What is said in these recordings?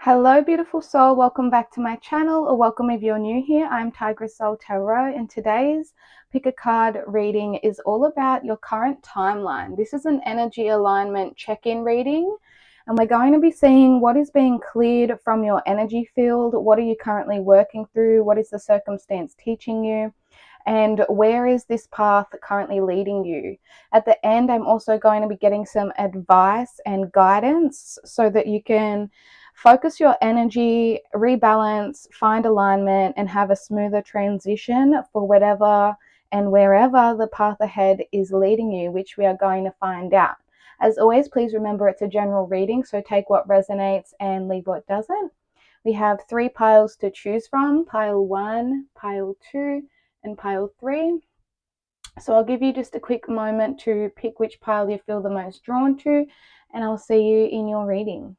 Hello beautiful soul, welcome back to my channel, or welcome if you're new here. I'm Tigress Soul Tarot, and today's pick a card reading is all about your current timeline. This is an energy alignment check-in reading, and we're going to be seeing what is being cleared from your energy field. What are you currently working through? What is the circumstance teaching you? And where is this path currently leading you? At the end, I'm also going to be getting some advice and guidance so that you can focus your energy, rebalance, find alignment, and have a smoother transition for whatever and wherever the path ahead is leading you, which we are going to find out. As always, please remember it's a general reading, so take what resonates and leave what doesn't. We have 3 piles to choose from, pile 1, pile 2, and pile 3. So I'll give you just a quick moment to pick which pile you feel the most drawn to, and I'll see you in your reading.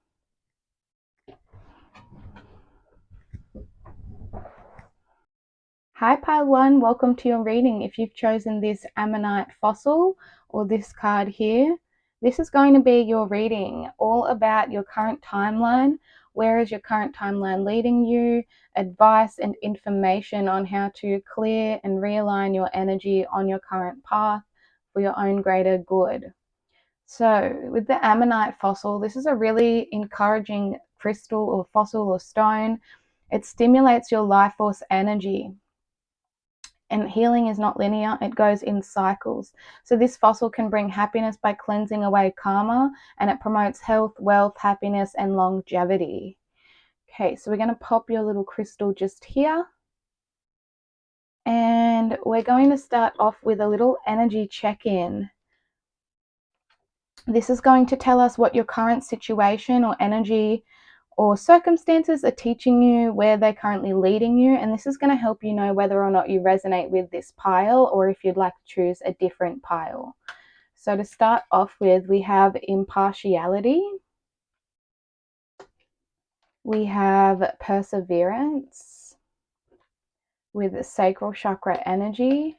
Hi pile 1, welcome to your reading. If you've chosen this Ammonite fossil or this card here, this is going to be your reading, all about your current timeline. Where is your current timeline leading you? Advice and information on how to clear and realign your energy on your current path for your own greater good. So with the Ammonite fossil, this is a really encouraging crystal or fossil or stone. It stimulates your life force energy. And healing is not linear, it goes in cycles. So this fossil can bring happiness by cleansing away karma, and it promotes health, wealth, happiness, and longevity. Okay, so we're going to pop your little crystal just here. And we're going to start off with a little energy check-in. This is going to tell us what your current situation or energy or circumstances are teaching you, where they're currently leading you, and this is going to help you know whether or not you resonate with this pile or if you'd like to choose a different pile. So to start off with, we have impartiality, we have perseverance with sacral chakra energy,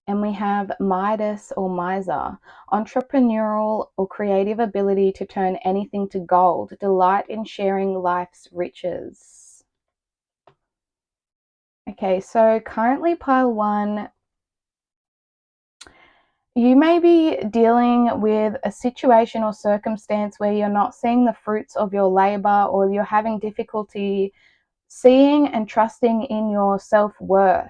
and we have Midas or miser, entrepreneurial or creative ability to turn anything to gold, delight in sharing life's riches. Okay, so currently pile 1, you may be dealing with a situation or circumstance where you're not seeing the fruits of your labor, or you're having difficulty seeing and trusting in your self-worth.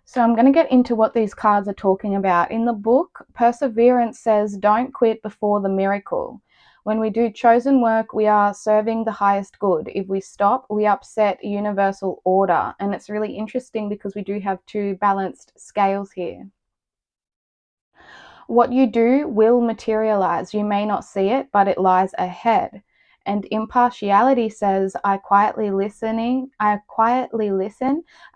So I'm going to get into what these cards are talking about. In the book, Perseverance says, don't quit before the miracle. When we do chosen work, we are serving the highest good. If we stop, we upset universal order. And it's really interesting because we do have 2 balanced scales here. What you do will materialize. You may not see it, but it lies ahead. And impartiality says, I quietly listen,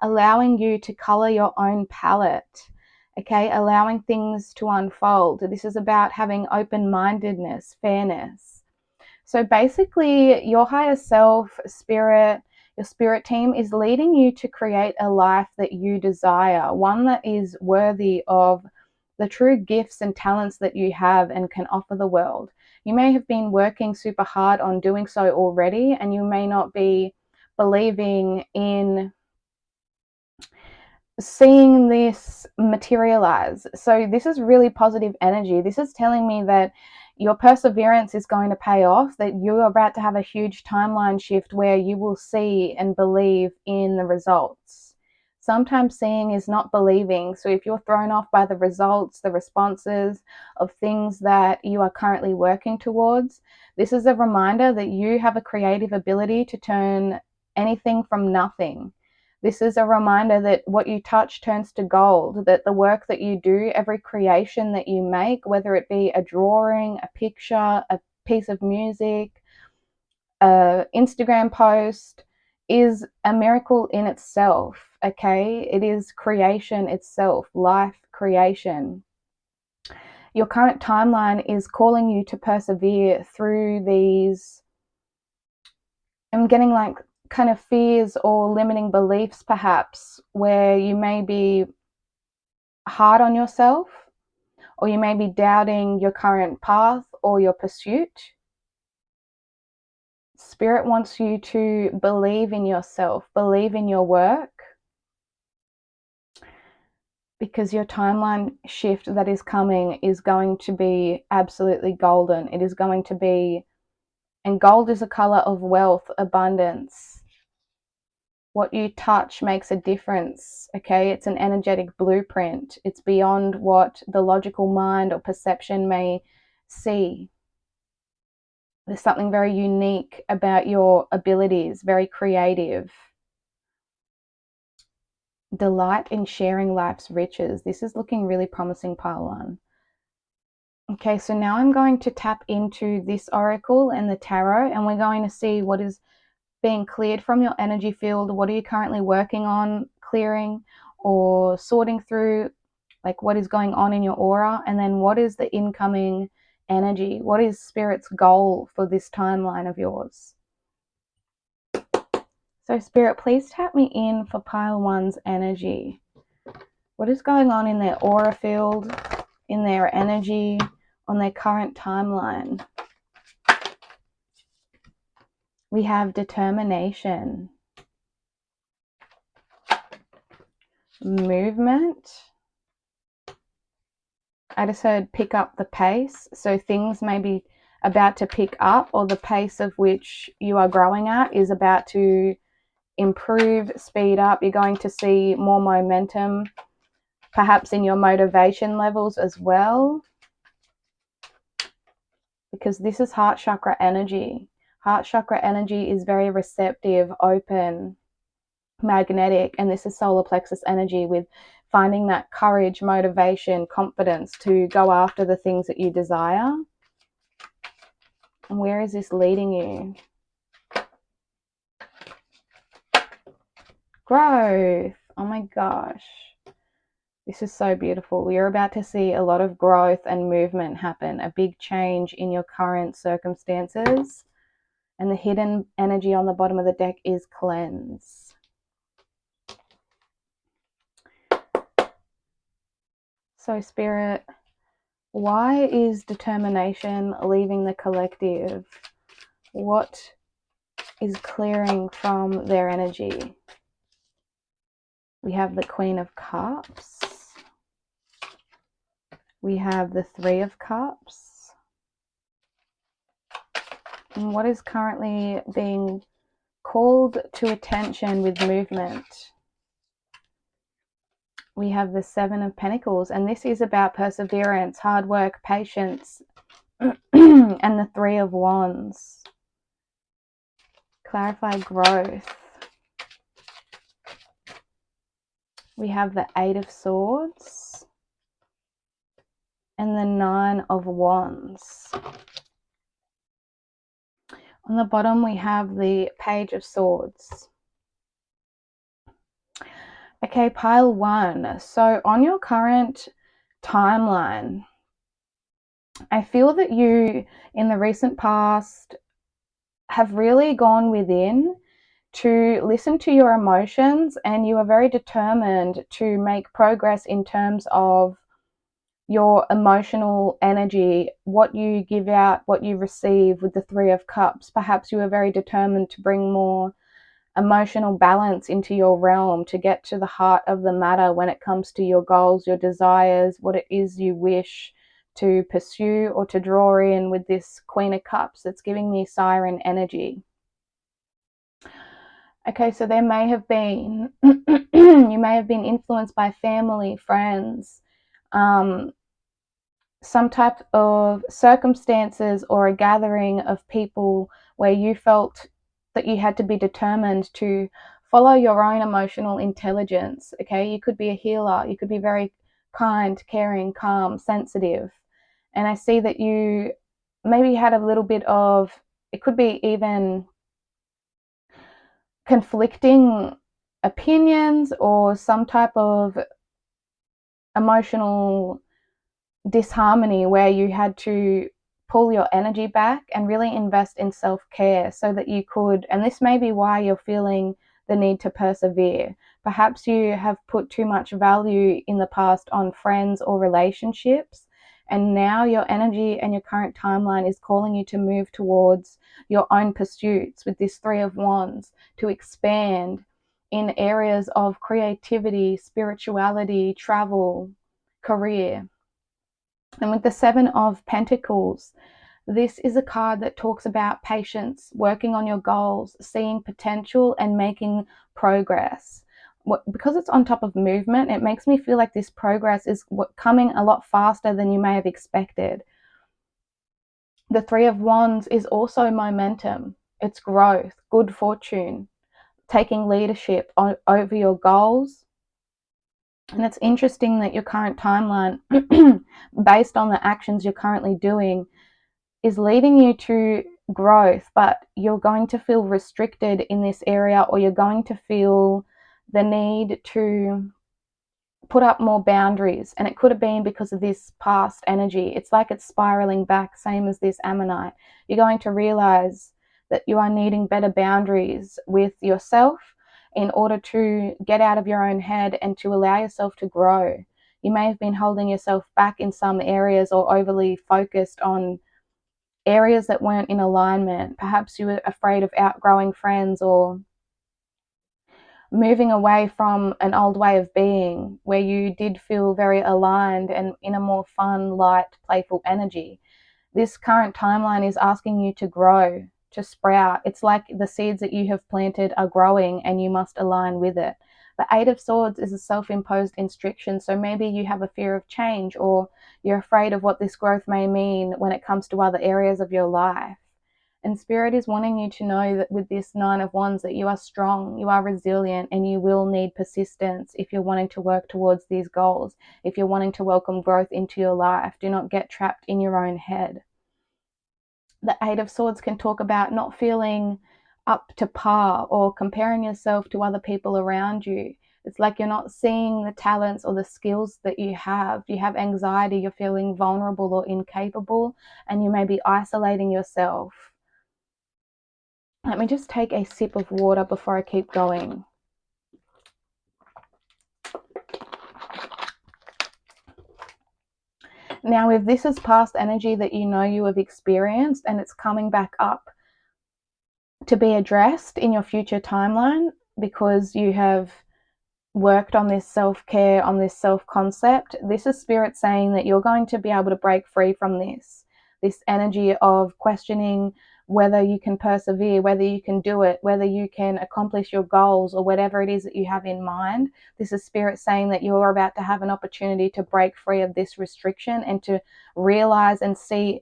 allowing you to color your own palette. Okay, allowing things to unfold. This is about having open-mindedness, fairness. So basically, your higher self, spirit, your spirit team is leading you to create a life that you desire, one that is worthy of the true gifts and talents that you have and can offer the world. You may have been working super hard on doing so already, and you may not be believing in seeing this materialize. So this is really positive energy. This is telling me that your perseverance is going to pay off, that you're about to have a huge timeline shift where you will see and believe in the results. Sometimes seeing is not believing. So if you're thrown off by the results, the responses of things that you are currently working towards, this is a reminder that you have a creative ability to turn anything from nothing. This is a reminder that what you touch turns to gold, that the work that you do, every creation that you make, whether it be a drawing, a picture, a piece of music, an Instagram post, is a miracle in itself, okay? It is creation itself, life creation. Your current timeline is calling you to persevere through these, I'm getting like kind of fears or limiting beliefs perhaps, where you may be hard on yourself, or you may be doubting your current path or your pursuit. Spirit wants you to believe in yourself, believe in your work, because your timeline shift that is coming is going to be absolutely golden. It is going to be, and gold is a color of wealth, abundance. What you touch makes a difference, okay? It's an energetic blueprint. It's beyond what the logical mind or perception may see. There's something very unique about your abilities, very creative. Delight in sharing life's riches. This is looking really promising, pile 1. Okay, so now I'm going to tap into this oracle and the tarot, and we're going to see what is being cleared from your energy field. What are you currently working on clearing or sorting through? Like, what is going on in your aura? And then what is the incoming energy? What is Spirit's goal for this timeline of yours? So Spirit, please tap me in for pile 1's energy. What is going on in their aura field, in their energy, on their current timeline? We have determination, movement. I just heard pick up the pace. So things may be about to pick up, or the pace of which you are growing at is about to improve, speed up. You're going to see more momentum, perhaps in your motivation levels as well, because this is heart chakra energy. Heart chakra energy is very receptive, open, magnetic, and this is solar plexus energy, with finding that courage, motivation, confidence to go after the things that you desire. And where is this leading you? Growth. Oh my gosh. This is so beautiful. You're about to see a lot of growth and movement happen, a big change in your current circumstances. And the hidden energy on the bottom of the deck is cleanse. So Spirit, why is determination leaving the collective? What is clearing from their energy? We have the Queen of Cups. We have the Three of Cups. And what is currently being called to attention with movement? We have the Seven of Pentacles, and this is about perseverance, hard work, patience, and the Three of Wands. Clarify growth. We have the Eight of Swords and the Nine of Wands. On the bottom, we have the Page of Swords. Okay, pile 1. So on your current timeline, I feel that you, in the recent past, have really gone within to listen to your emotions, and you are very determined to make progress in terms of your emotional energy, what you give out, what you receive with the Three of Cups. Perhaps you are very determined to bring more emotional balance into your realm, to get to the heart of the matter when it comes to your goals, your desires, what it is you wish to pursue or to draw in with this Queen of Cups that's giving me siren energy. Okay, so there may have been, you may have been influenced by family, friends, some type of circumstances or a gathering of people where you felt that you had to be determined to follow your own emotional intelligence. Okay, you could be a healer, you could be very kind, caring, calm, sensitive. And I see that you maybe had a little bit of, it could be even conflicting opinions or some type of emotional disharmony where you had to pull your energy back and really invest in self-care so that you could, and this may be why you're feeling the need to persevere. Perhaps you have put too much value in the past on friends or relationships, And now your energy and your current timeline is calling you to move towards your own pursuits with this Three of Wands, to expand in areas of creativity, spirituality, travel, career. And with the Seven of Pentacles, this is a card that talks about patience, working on your goals, seeing potential, and making progress. Because it's on top of movement, it makes me feel like this progress is coming a lot faster than you may have expected. The Three of Wands is also momentum. It's growth, good fortune, taking leadership over your goals. And it's interesting that your current timeline, based on the actions you're currently doing, is leading you to growth, but you're going to feel restricted in this area, or you're going to feel the need to put up more boundaries. And it could have been because of this past energy. It's like it's spiraling back, same as this Ammonite. You're going to realize that you are needing better boundaries with yourself in order to get out of your own head and to allow yourself to grow. You may have been holding yourself back in some areas, or overly focused on areas that weren't in alignment. Perhaps you were afraid of outgrowing friends, or moving away from an old way of being where you did feel very aligned and in a more fun, light, playful energy. This current timeline is asking you to grow, to sprout. It's like the seeds that you have planted are growing and you must align with it. The Eight of Swords is a self-imposed instruction, so maybe you have a fear of change, or you're afraid of what this growth may mean when it comes to other areas of your life. And Spirit is wanting you to know that with this Nine of Wands, that you are strong, you are resilient, and you will need persistence if you're wanting to work towards these goals, if you're wanting to welcome growth into your life. Do not get trapped in your own head. The Eight of Swords can talk about not feeling up to par or comparing yourself to other people around you. It's like you're not seeing the talents or the skills that you have. You have anxiety, you're feeling vulnerable or incapable, and you may be isolating yourself. Let me just take a sip of water before I keep going. Now, if this is past energy that you know you have experienced and it's coming back up to be addressed in your future timeline because you have worked on this self-care, on this self-concept, this is Spirit saying that you're going to be able to break free from this energy of questioning whether you can persevere, whether you can do it, whether you can accomplish your goals, or whatever it is that you have in mind. This is Spirit saying that you're about to have an opportunity to break free of this restriction and to realize and see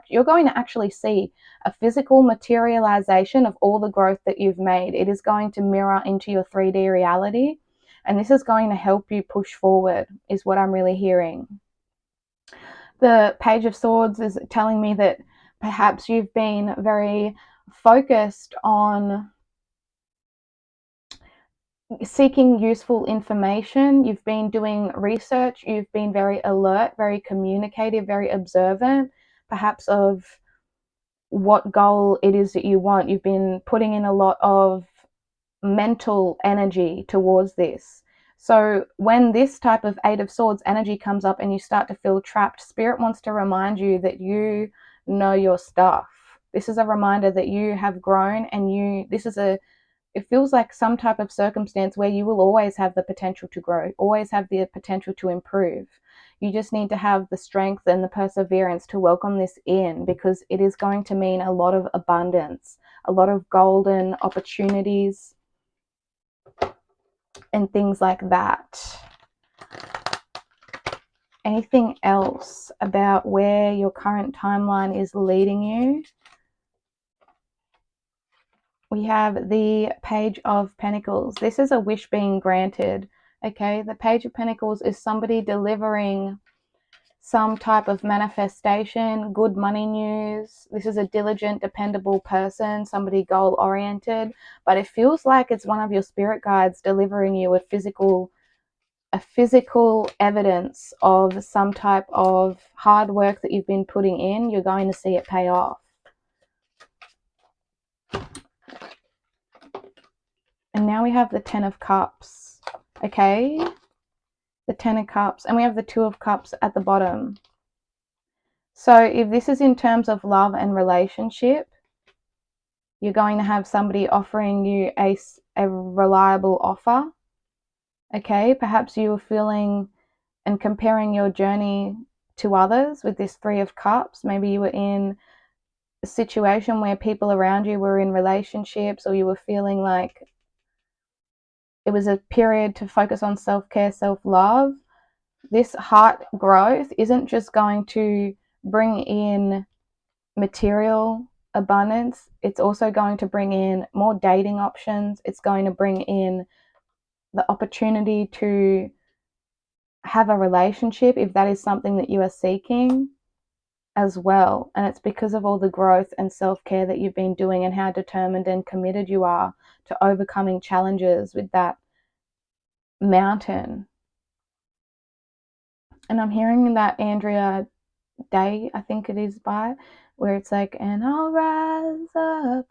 you're going to actually see a physical materialization of all the growth that you've made. It is going to mirror into your 3D reality, and this is going to help you push forward, is what I'm really hearing. The Page of Swords is telling me that perhaps you've been very focused on seeking useful information. You've been doing research. You've been very alert, very communicative, very observant, perhaps of what goal it is that you want. You've been putting in a lot of mental energy towards this. So when this type of Eight of Swords energy comes up and you start to feel trapped, Spirit wants to remind you that you know your stuff. This is a reminder that you have grown, and it feels like some type of circumstance where you will always have the potential to grow, always have the potential to improve. You just need to have the strength and the perseverance to welcome this in, because it is going to mean a lot of abundance, a lot of golden opportunities, and things like that. Anything else about where your current timeline is leading you? We have the Page of Pentacles. This is a wish being granted. Okay, the Page of Pentacles is somebody delivering some type of manifestation, good money news. This is a diligent, dependable person, somebody goal-oriented, but it feels like it's one of your spirit guides delivering you a physical evidence of some type of hard work that you've been putting in. You're going to see it pay off. And now we have the Ten of Cups. Okay, the Ten of Cups, and we have the Two of Cups at the bottom. So if this is in terms of love and relationship, you're going to have somebody offering you a reliable offer. Okay, perhaps you were feeling and comparing your journey to others with this Three of Cups. Maybe you were in a situation where people around you were in relationships, or you were feeling like it was a period to focus on self-care, self-love. This heart growth isn't just going to bring in material abundance, it's also going to bring in more dating options. It's going to bring in the opportunity to have a relationship if that is something that you are seeking as well. And it's because of all the growth and self-care that you've been doing and how determined and committed you are to overcoming challenges with that mountain. And I'm hearing that Andrea Day, I think it is by, where it's like, and I'll rise up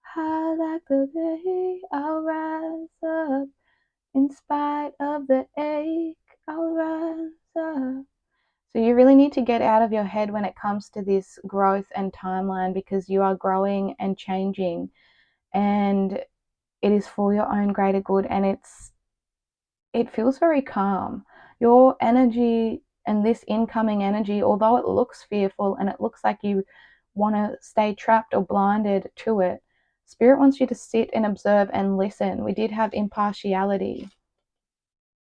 high like the day, I'll rise up in spite of the ache, I'll rise up. So you really need to get out of your head when it comes to this growth and timeline, because you are growing and changing, and it is for your own greater good, and it feels very calm. Your energy and this incoming energy, although it looks fearful and it looks like you want to stay trapped or blinded to it, Spirit wants you to sit and observe and listen. We did have impartiality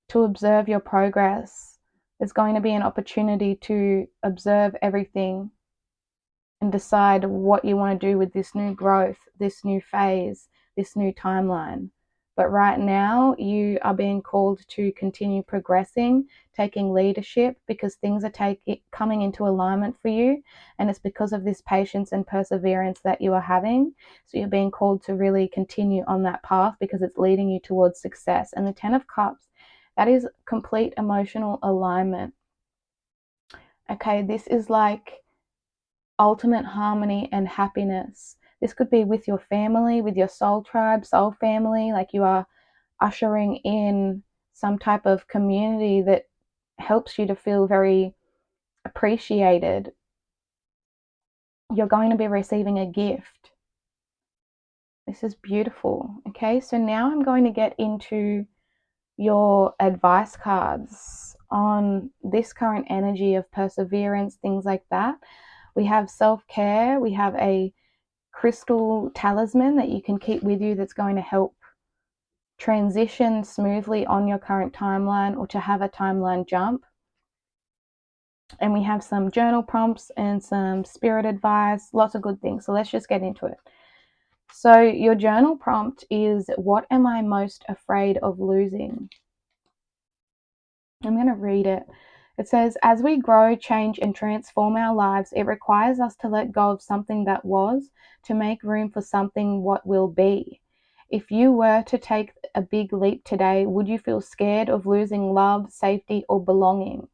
to observe your progress. There's going to be an opportunity to observe everything and decide what you want to do with this new growth, this new phase, this new timeline. But right now, you are being called to continue progressing, taking leadership, because things are coming into alignment for you. And it's because of this patience and perseverance that you are having. So you're being called to really continue on that path because it's leading you towards success. And the Ten of Cups, that is complete emotional alignment. Okay, this is like ultimate harmony and happiness. This could be with your family, with your soul tribe, soul family, like you are ushering in some type of community that helps you to feel very appreciated. You're going to be receiving a gift. This is beautiful. Okay, so now I'm going to get into your advice cards on this current energy of perseverance, things like that. We have self-care, we have a crystal talisman that you can keep with you that's going to help transition smoothly on your current timeline or to have a timeline jump. And we have some journal prompts and some spirit advice, lots of good things. So let's just get into it. So your journal prompt is, what am I most afraid of losing? I'm going to read it. It says, as we grow, change, and transform our lives, it requires us to let go of something that was to make room for something what will be. If you were to take a big leap today, would you feel scared of losing love, safety, or belonging?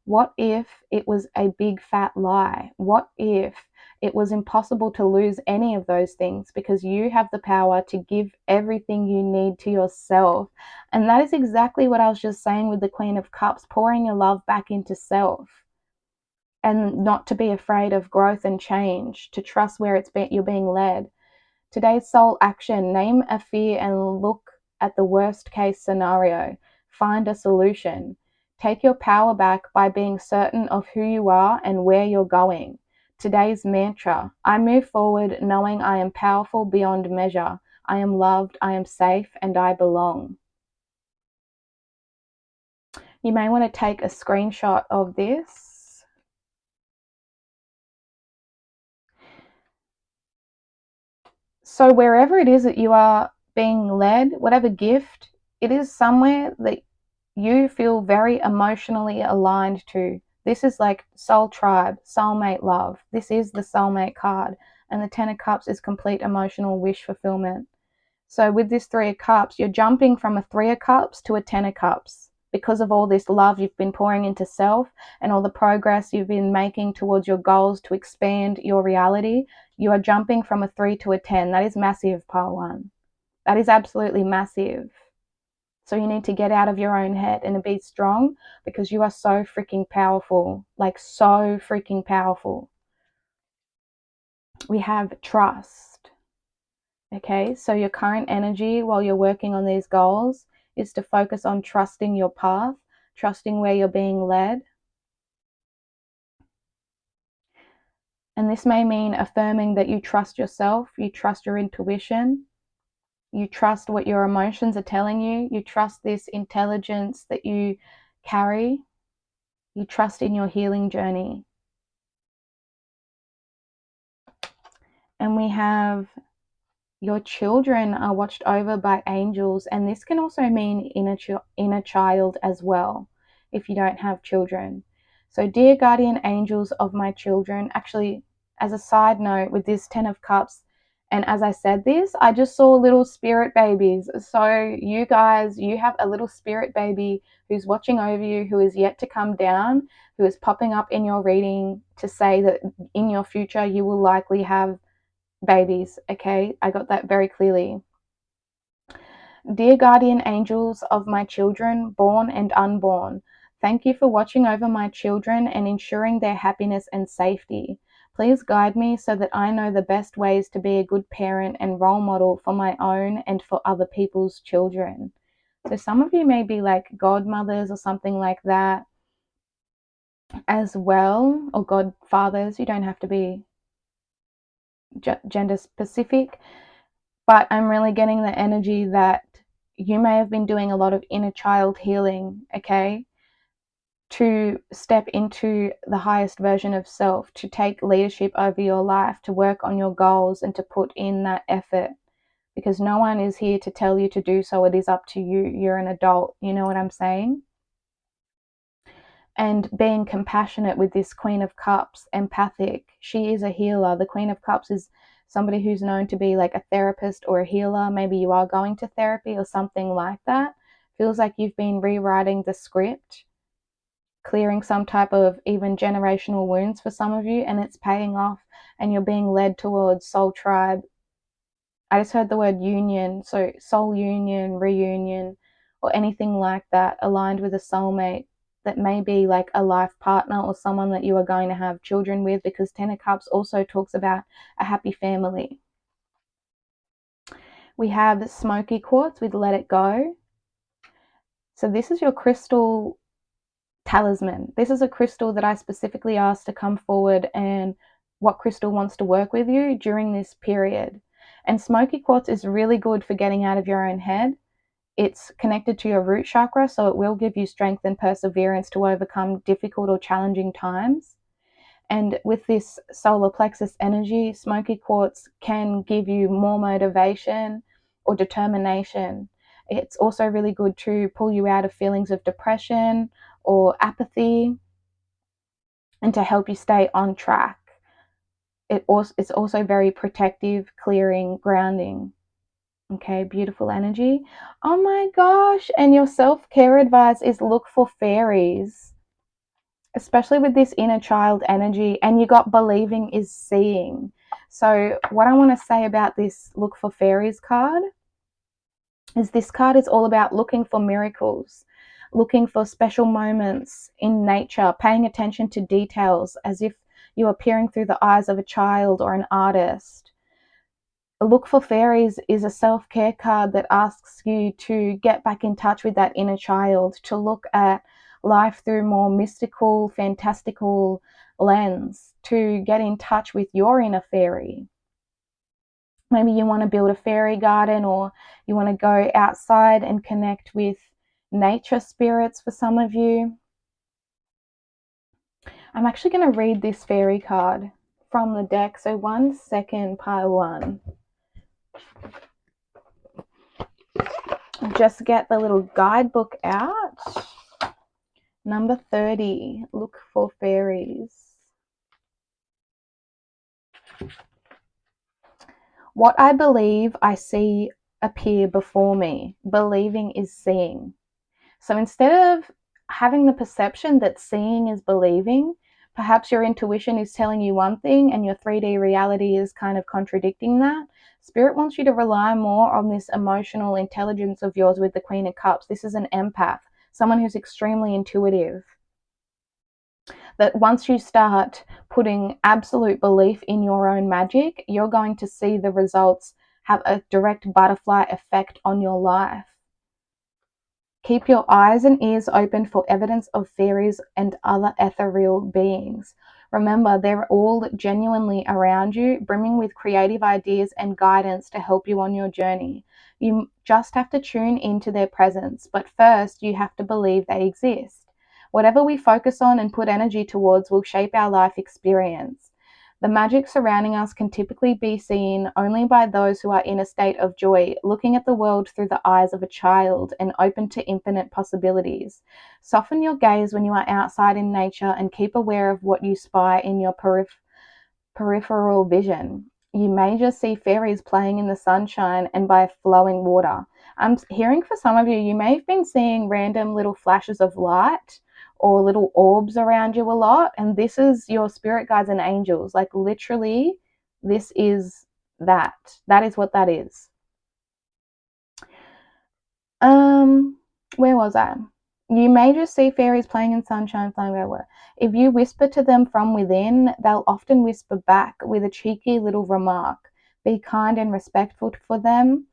What if it was a big fat lie? What if it was impossible to lose any of those things, because you have the power to give everything you need to yourself? And that is exactly what I was just saying with the Queen of Cups, pouring your love back into self, and not to be afraid of growth and change, to trust where you're being led. Today's soul action: name a fear and look at the worst case scenario. Find a solution. Take your power back by being certain of who you are and where you're going. Today's mantra: I move forward knowing I am powerful beyond measure. I am loved, I am safe, and I belong. You may want to take a screenshot of this. So wherever it is that you are being led, whatever gift, it is somewhere that you feel very emotionally aligned to. This is like soul tribe, soulmate love. This is the soulmate card. And the Ten of Cups is complete emotional wish fulfillment. So with this Three of Cups, you're jumping from a Three of Cups to a Ten of Cups because of all this love you've been pouring into self and all the progress you've been making towards your goals to expand your reality. You are jumping from a 3 to a 10. That is massive, pile one. That is absolutely massive. So you need to get out of your own head and be strong, because you are so freaking powerful, like so freaking powerful. We have trust. Okay, so your current energy while you're working on these goals is to focus on trusting your path, trusting where you're being led. And this may mean affirming that you trust yourself, you trust your intuition, you trust what your emotions are telling you, you trust this intelligence that you carry, you trust in your healing journey. And we have your children are watched over by angels, and this can also mean inner child as well if you don't have children. So, dear guardian angels of my children, actually, as a side note, with this 10 of Cups, and as I said this, I just saw little spirit babies. So, you guys, you have a little spirit baby who's watching over you, who is yet to come down, who is popping up in your reading to say that in your future you will likely have babies. Okay, I got that very clearly. Dear guardian angels of my children, born and unborn, thank you for watching over my children and ensuring their happiness and safety. Please guide me so that I know the best ways to be a good parent and role model for my own and for other people's children. So some of you may be like godmothers or something like that as well, or godfathers. You don't have to be gender specific, but I'm really getting the energy that you may have been doing a lot of inner child healing, okay, to step into the highest version of self, to take leadership over your life, to work on your goals and to put in that effort, because no one is here to tell you to do so. It is up to you. You're an adult. You know what I'm saying? And being compassionate with this Queen of Cups, empathic. She is a healer. The Queen of Cups is somebody who's known to be like a therapist or a healer. Maybe you are going to therapy or something like that. Feels like you've been rewriting the script, clearing some type of even generational wounds for some of you, and it's paying off, and you're being led towards soul tribe. I just heard the word union, so soul union, reunion, or anything like that, aligned with a soulmate that may be like a life partner or someone that you are going to have children with, because 10 of Cups also talks about a happy family. We have smoky quartz with Let It Go. So this is your crystal talisman. This is a crystal that I specifically asked to come forward and what crystal wants to work with you during this period. And smoky quartz is really good for getting out of your own head. It's connected to your root chakra, so it will give you strength and perseverance to overcome difficult or challenging times. And with this solar plexus energy, smoky quartz can give you more motivation or determination. It's also really good to pull you out of feelings of depression or apathy and to help you stay on track. It's also very protective, clearing, grounding. Okay, beautiful energy. Oh my gosh, and your self-care advice is look for fairies, especially with this inner child energy. And you got believing is seeing. So what I want to say about this look for fairies card is this card is all about looking for miracles, looking for special moments in nature, paying attention to details as if you are peering through the eyes of a child or an artist. Look for fairies is a self-care card that asks you to get back in touch with that inner child, to look at life through more mystical, fantastical lens, to get in touch with your inner fairy. Maybe you want to build a fairy garden, or you want to go outside and connect with nature spirits for some of you. I'm actually going to read this fairy card from the deck. So 1 second, pile 1. Just get the little guidebook out. Number 30, look for fairies. What I believe I see appear before me. Believing is seeing. So instead of having the perception that seeing is believing, Perhaps your intuition is telling you one thing and your 3D reality is kind of contradicting that. Spirit wants you to rely more on this emotional intelligence of yours with the Queen of Cups. This is an empath, someone who's extremely intuitive. That once you start putting absolute belief in your own magic, you're going to see the results have a direct butterfly effect on your life. Keep your eyes and ears open for evidence of fairies and other ethereal beings. Remember, they're all genuinely around you, brimming with creative ideas and guidance to help you on your journey. You just have to tune into their presence, but first you have to believe they exist. Whatever we focus on and put energy towards will shape our life experience. The magic surrounding us can typically be seen only by those who are in a state of joy, looking at the world through the eyes of a child and open to infinite possibilities. Soften your gaze when you are outside in nature and keep aware of what you spy in your peripheral vision. You may just see fairies playing in the sunshine and by flowing water. I'm hearing for some of you, you may have been seeing random little flashes of light or little orbs around you a lot, and this is your spirit guides and angels. Like literally, this is that. That is what that is. Where was I? You may just see fairies playing in sunshine, flying over. If you whisper to them from within, they'll often whisper back with a cheeky little remark. Be kind and respectful to them,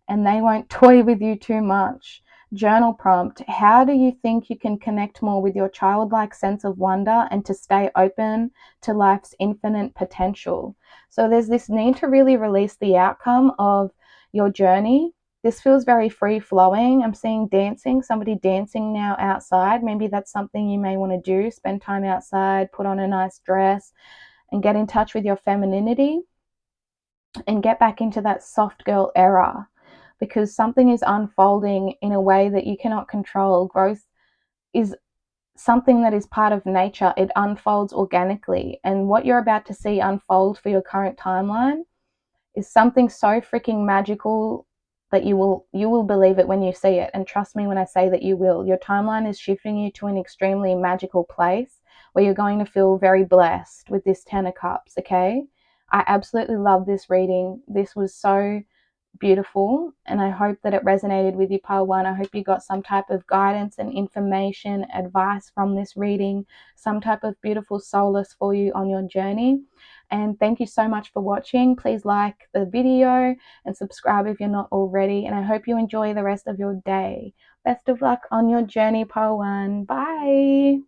and they won't toy with you too much. Journal prompt: how do you think you can connect more with your childlike sense of wonder and to stay open to life's infinite potential? So there's this need to really release the outcome of your journey. This feels very free flowing. I'm seeing dancing, somebody dancing now outside. Maybe that's something you may want to do. Spend time outside, put on a nice dress, and get in touch with your femininity and get back into that soft girl era, because something is unfolding in a way that you cannot control. Growth is something that is part of nature. It unfolds organically. And what you're about to see unfold for your current timeline is something so freaking magical that you will believe it when you see it. And trust me when I say that you will. Your timeline is shifting you to an extremely magical place where you're going to feel very blessed with this 10 of Cups, okay? I absolutely love this reading. This was so beautiful, and I hope that it resonated with you, pile one. I hope you got some type of guidance and information, advice from this reading, some type of beautiful solace for you on your journey. And thank you so much for watching. Please like the video and subscribe if you're not already, and I hope you enjoy the rest of your day. Best of luck on your journey, pile one. Bye.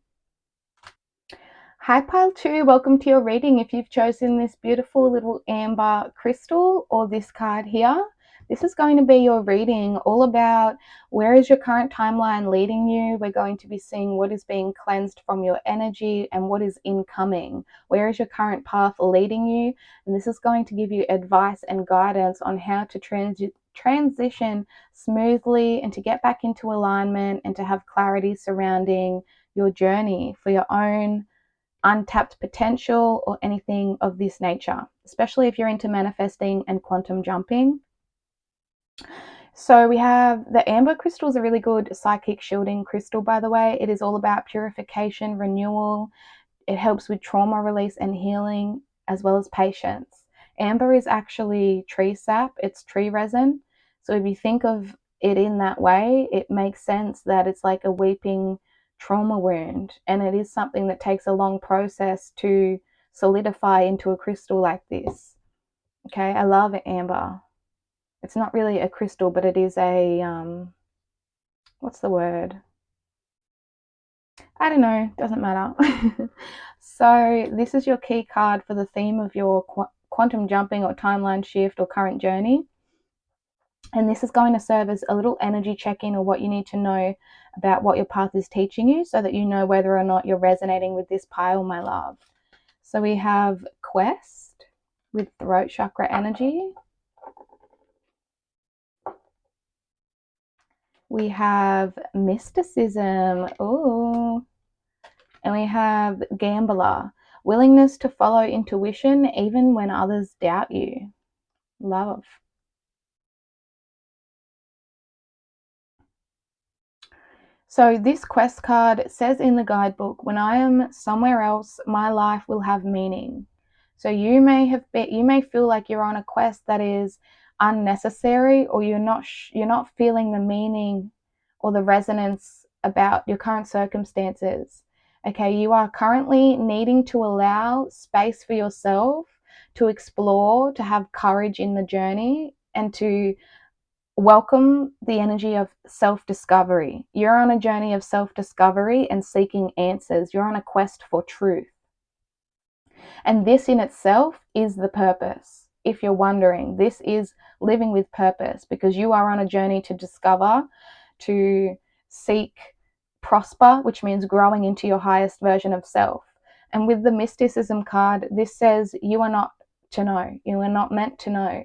Hi Pile 2, welcome to your reading. If you've chosen this beautiful little amber crystal or this card here, this is going to be your reading all about where is your current timeline leading you. We're going to be seeing what is being cleansed from your energy and what is incoming. Where is your current path leading you? And this is going to give you advice and guidance on how to transition smoothly and to get back into alignment and to have clarity surrounding your journey for your own untapped potential or anything of this nature, especially if you're into manifesting and quantum jumping. So we have the amber crystal is a really good psychic shielding crystal, by the way. It is all about purification, renewal. It helps with trauma release and healing, as well as patience. Amber is actually tree sap, it's tree resin. So if you think of it in that way, it makes sense that it's like a weeping trauma wound, and it is something that takes a long process to solidify into a crystal like this. Okay, I love amber. It's not really a crystal, but it is a what's the word? I don't know, doesn't matter. So this is your key card for the theme of your quantum jumping or timeline shift or current journey. And this is going to serve as a little energy check-in or what you need to know about what your path is teaching you so that you know whether or not you're resonating with this pile, my love. So we have Quest with throat chakra energy. We have Mysticism. Ooh. And we have Gambler. Willingness to follow intuition even when others doubt you. Love. So this quest card says in the guidebook, when I am somewhere else, my life will have meaning. So you may feel like you're on a quest that is unnecessary, or you're not feeling the meaning or the resonance about your current circumstances. Okay, you are currently needing to allow space for yourself to explore, to have courage in the journey, and to welcome the energy of self-discovery. You're on a journey of self-discovery and seeking answers. You're on a quest for truth. And this in itself is the purpose. If you're wondering, this is living with purpose, because you are on a journey to discover, to seek, prosper, which means growing into your highest version of self. And with the mysticism card, this says you are not to know. You are not meant to know.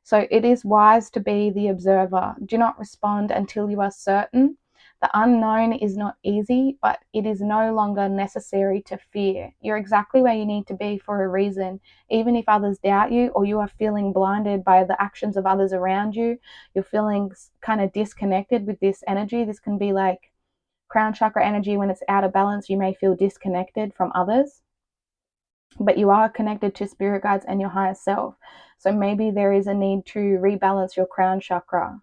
So it is wise to be the observer. Do not respond until you are certain. The unknown is not easy, but it is no longer necessary to fear. You're exactly where you need to be for a reason. Even if others doubt you, or you are feeling blinded by the actions of others around you, you're feeling kind of disconnected with this energy. This can be like crown chakra energy. When it's out of balance, you may feel disconnected from others, but you are connected to spirit guides and your higher self. So maybe there is a need to rebalance your crown chakra.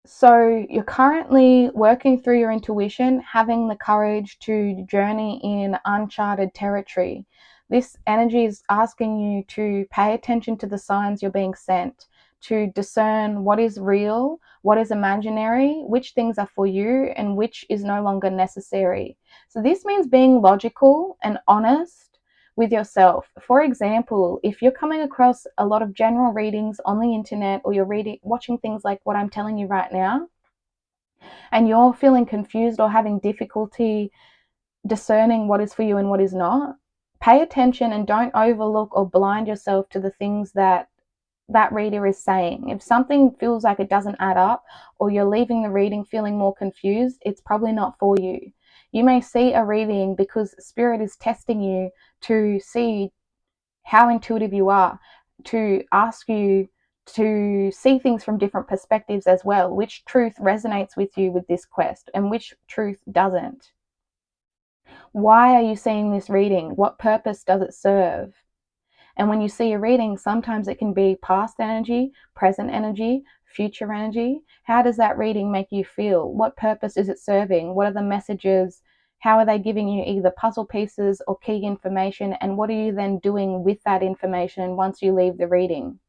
So you're currently working through your intuition, having the courage to journey in uncharted territory. This energy is asking you to pay attention to the signs you're being sent, to discern what is real, what is imaginary, which things are for you, and which is no longer necessary. So this means being logical and honest with yourself. For example, if you're coming across a lot of general readings on the internet, or you're watching things like what I'm telling you right now, and you're feeling confused or having difficulty discerning what is for you and what is not, pay attention and don't overlook or blind yourself to the things that that reader is saying. If something feels like it doesn't add up, or you're leaving the reading feeling more confused, it's probably not for you. You may see a reading because Spirit is testing you to see how intuitive you are, to ask you to see things from different perspectives as well. Which truth resonates with you with this quest, and which truth doesn't? Why are you seeing this reading? What purpose does it serve? And when you see a reading, sometimes it can be past energy, present energy, future energy. How does that reading make you feel? What purpose is it serving? What are the messages? How are they giving you either puzzle pieces or key information? And what are you then doing with that information once you leave the reading?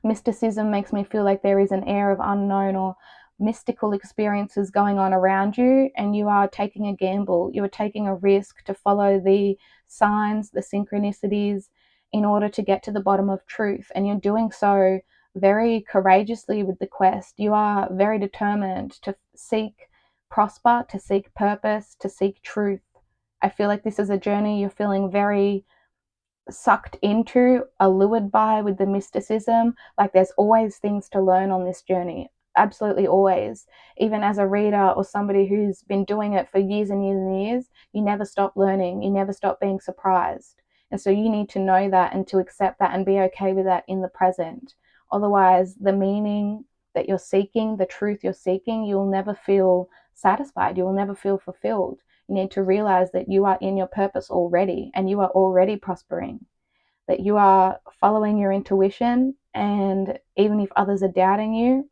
Mysticism makes me feel like there is an air of unknown or mystical experiences going on around you, and you are taking a gamble. You are taking a risk to follow the signs, the synchronicities, in order to get to the bottom of truth. And you're doing so very courageously with the quest. You are very determined to seek prosper, to seek purpose, to seek truth. I feel like this is a journey you're feeling very sucked into, allured by with the mysticism. Like there's always things to learn on this journey. Absolutely always. Even as a reader or somebody who's been doing it for years and years and years, you never stop learning. You never stop being surprised. And so you need to know that and to accept that and be okay with that in the present. Otherwise, the meaning that you're seeking, the truth you're seeking, you'll never feel satisfied. You will never feel fulfilled. You need to realize that you are in your purpose already, and you are already prospering, that you are following your intuition. And even if others are doubting you,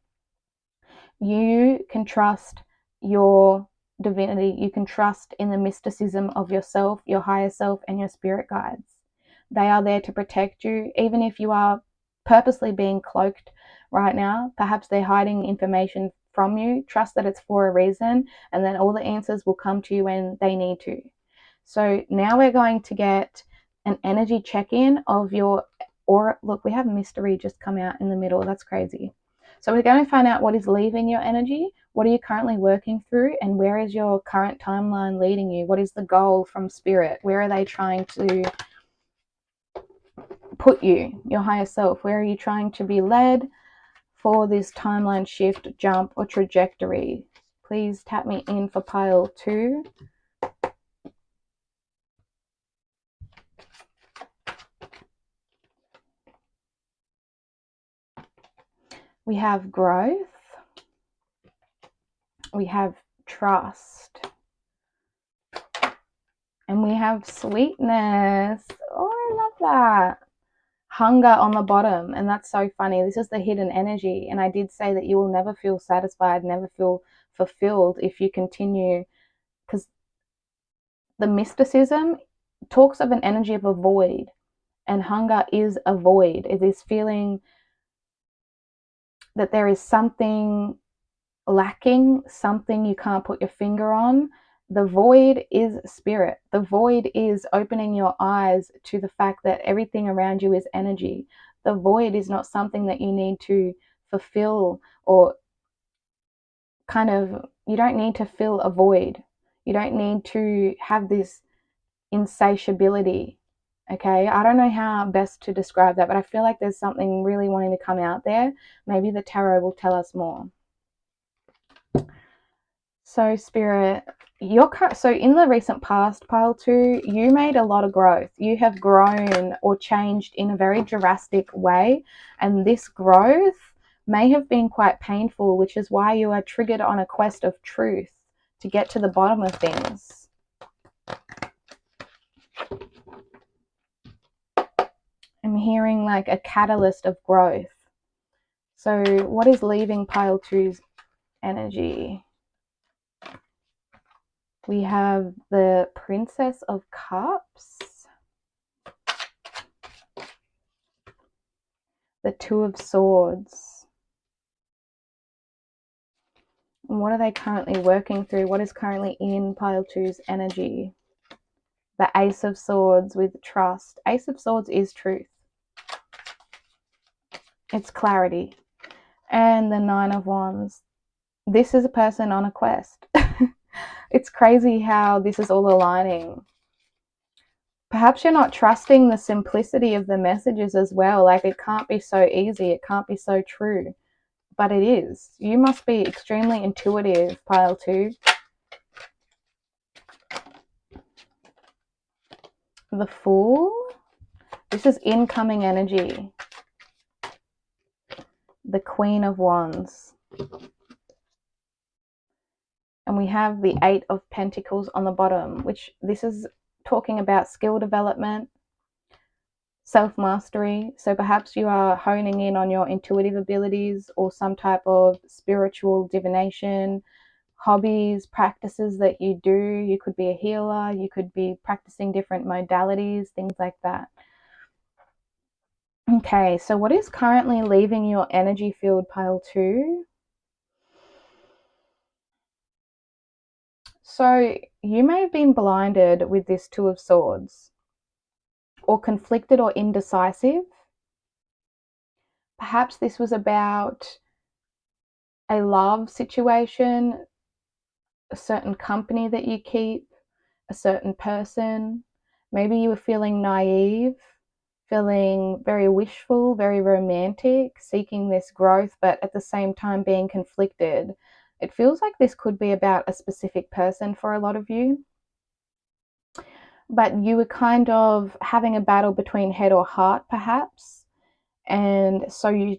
you can trust your divinity. You can trust in the mysticism of yourself, your higher self, and your spirit guides. They are there to protect you, even if you are purposely being cloaked right now. Perhaps they're hiding information from you. Trust that it's for a reason, and then all the answers will come to you when they need to. So now we're going to get an energy check-in of your aura. Look, we have mystery just come out in the middle. That's crazy. So we're going to find out what is leaving your energy, what are you currently working through, and where is your current timeline leading you? What is the goal from Spirit? Where are they trying to put you, your higher self? Where are you trying to be led for this timeline shift, jump, or trajectory? Please tap me in for pile 2. We have growth. We have trust. And we have sweetness. Oh, I love that. Hunger on the bottom. And that's so funny. This is the hidden energy. And I did say that you will never feel satisfied, never feel fulfilled if you continue, because the mysticism talks of an energy of a void. And hunger is a void. It is feeling that there is something lacking, something you can't put your finger on. The void is spirit. The void is opening your eyes to the fact that everything around you is energy. The void is not something that you need to fulfill, or you don't need to fill a void. You don't need to have this insatiability. Okay, I don't know how best to describe that, but I feel like there's something really wanting to come out there. Maybe the tarot will tell us more. So Spirit, so in the recent past, pile 2, you made a lot of growth. You have grown or changed in a very drastic way, and this growth may have been quite painful, which is why you are triggered on a quest of truth to get to the bottom of things. I'm hearing like a catalyst of growth. So what is leaving pile 2's energy? We have the Princess of Cups, the Two of Swords. And what are they currently working through? What is currently in pile 2's energy? The Ace of Swords with trust. Ace of Swords is truth. It's clarity. And the Nine of Wands. This is a person on a quest. It's crazy how this is all aligning. Perhaps you're not trusting the simplicity of the messages as well. Like, it can't be so easy. It can't be so true. But it is. You must be extremely intuitive, pile 2. The Fool. This is incoming energy. The Queen of Wands. And we have the Eight of Pentacles on the bottom, which this is talking about skill development, self-mastery. So perhaps you are honing in on your intuitive abilities or some type of spiritual divination, hobbies, practices that you do. You could be a healer, you could be practicing different modalities, things like that. Okay, so what is currently leaving your energy field, pile 2? So you may have been blinded with this Two of Swords, or conflicted or indecisive. Perhaps this was about a love situation, a certain company that you keep, a certain person. Maybe you were feeling naive, feeling very wishful, very romantic, seeking this growth, but at the same time being conflicted. It feels like this could be about a specific person for a lot of you. But you were kind of having a battle between head or heart, perhaps. And so you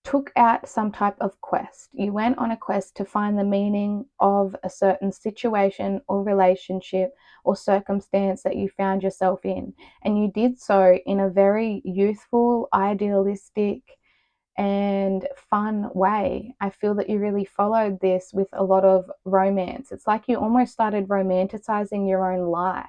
took out some type of quest. You went on a quest to find the meaning of a certain situation or relationship or circumstance that you found yourself in. And you did so in a very youthful, idealistic, and fun way. I feel that you really followed this with a lot of romance. It's like you almost started romanticizing your own life.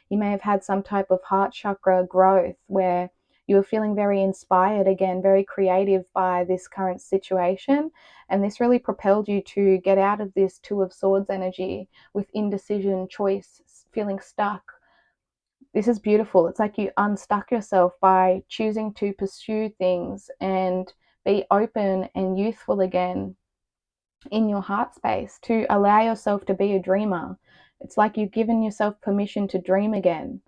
You may have had some type of heart chakra growth where you were feeling very inspired again, very creative by this current situation. And this really propelled you to get out of this Two of Swords energy with indecision, choice, feeling stuck. This is beautiful. It's like you unstuck yourself by choosing to pursue things and be open and youthful again in your heart space, to allow yourself to be a dreamer. It's like you've given yourself permission to dream again.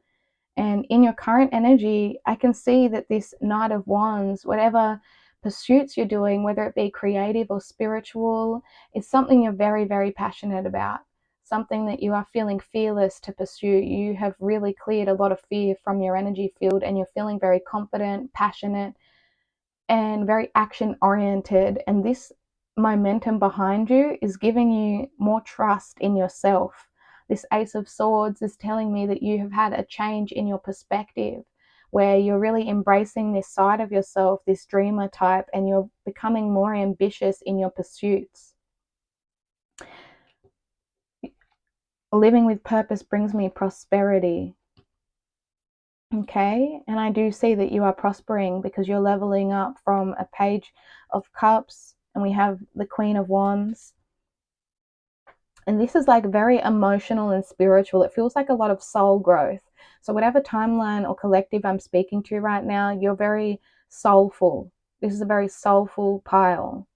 And in your current energy, I can see that this Knight of Wands, whatever pursuits you're doing, whether it be creative or spiritual, is something you're very, very passionate about, something that you are feeling fearless to pursue. You have really cleared a lot of fear from your energy field, and you're feeling very confident, passionate, and very action oriented. And this momentum behind you is giving you more trust in yourself. This Ace of Swords is telling me that you have had a change in your perspective, where you're really embracing this side of yourself, this dreamer type, and you're becoming more ambitious in your pursuits. Living with purpose brings me prosperity. Okay, and I do see that you are prospering because you're leveling up from a Page of Cups, and we have the Queen of Wands. And this is like very emotional and spiritual. It feels like a lot of soul growth. So whatever timeline or collective I'm speaking to right now, you're very soulful. This is a very soulful pile.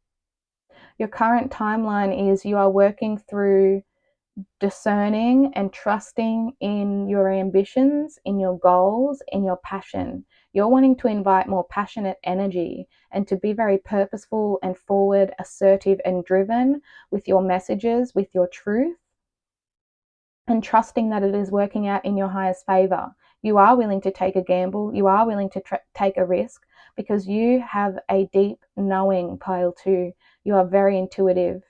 Your current timeline is you are working through discerning and trusting in your ambitions, in your goals, in your passion. You're wanting to invite more passionate energy and to be very purposeful and forward, assertive and driven with your messages, with your truth, and trusting that it is working out in your highest favor. You are willing to take a gamble. You are willing to take a risk because you have a deep knowing, pile 2. You are very intuitive,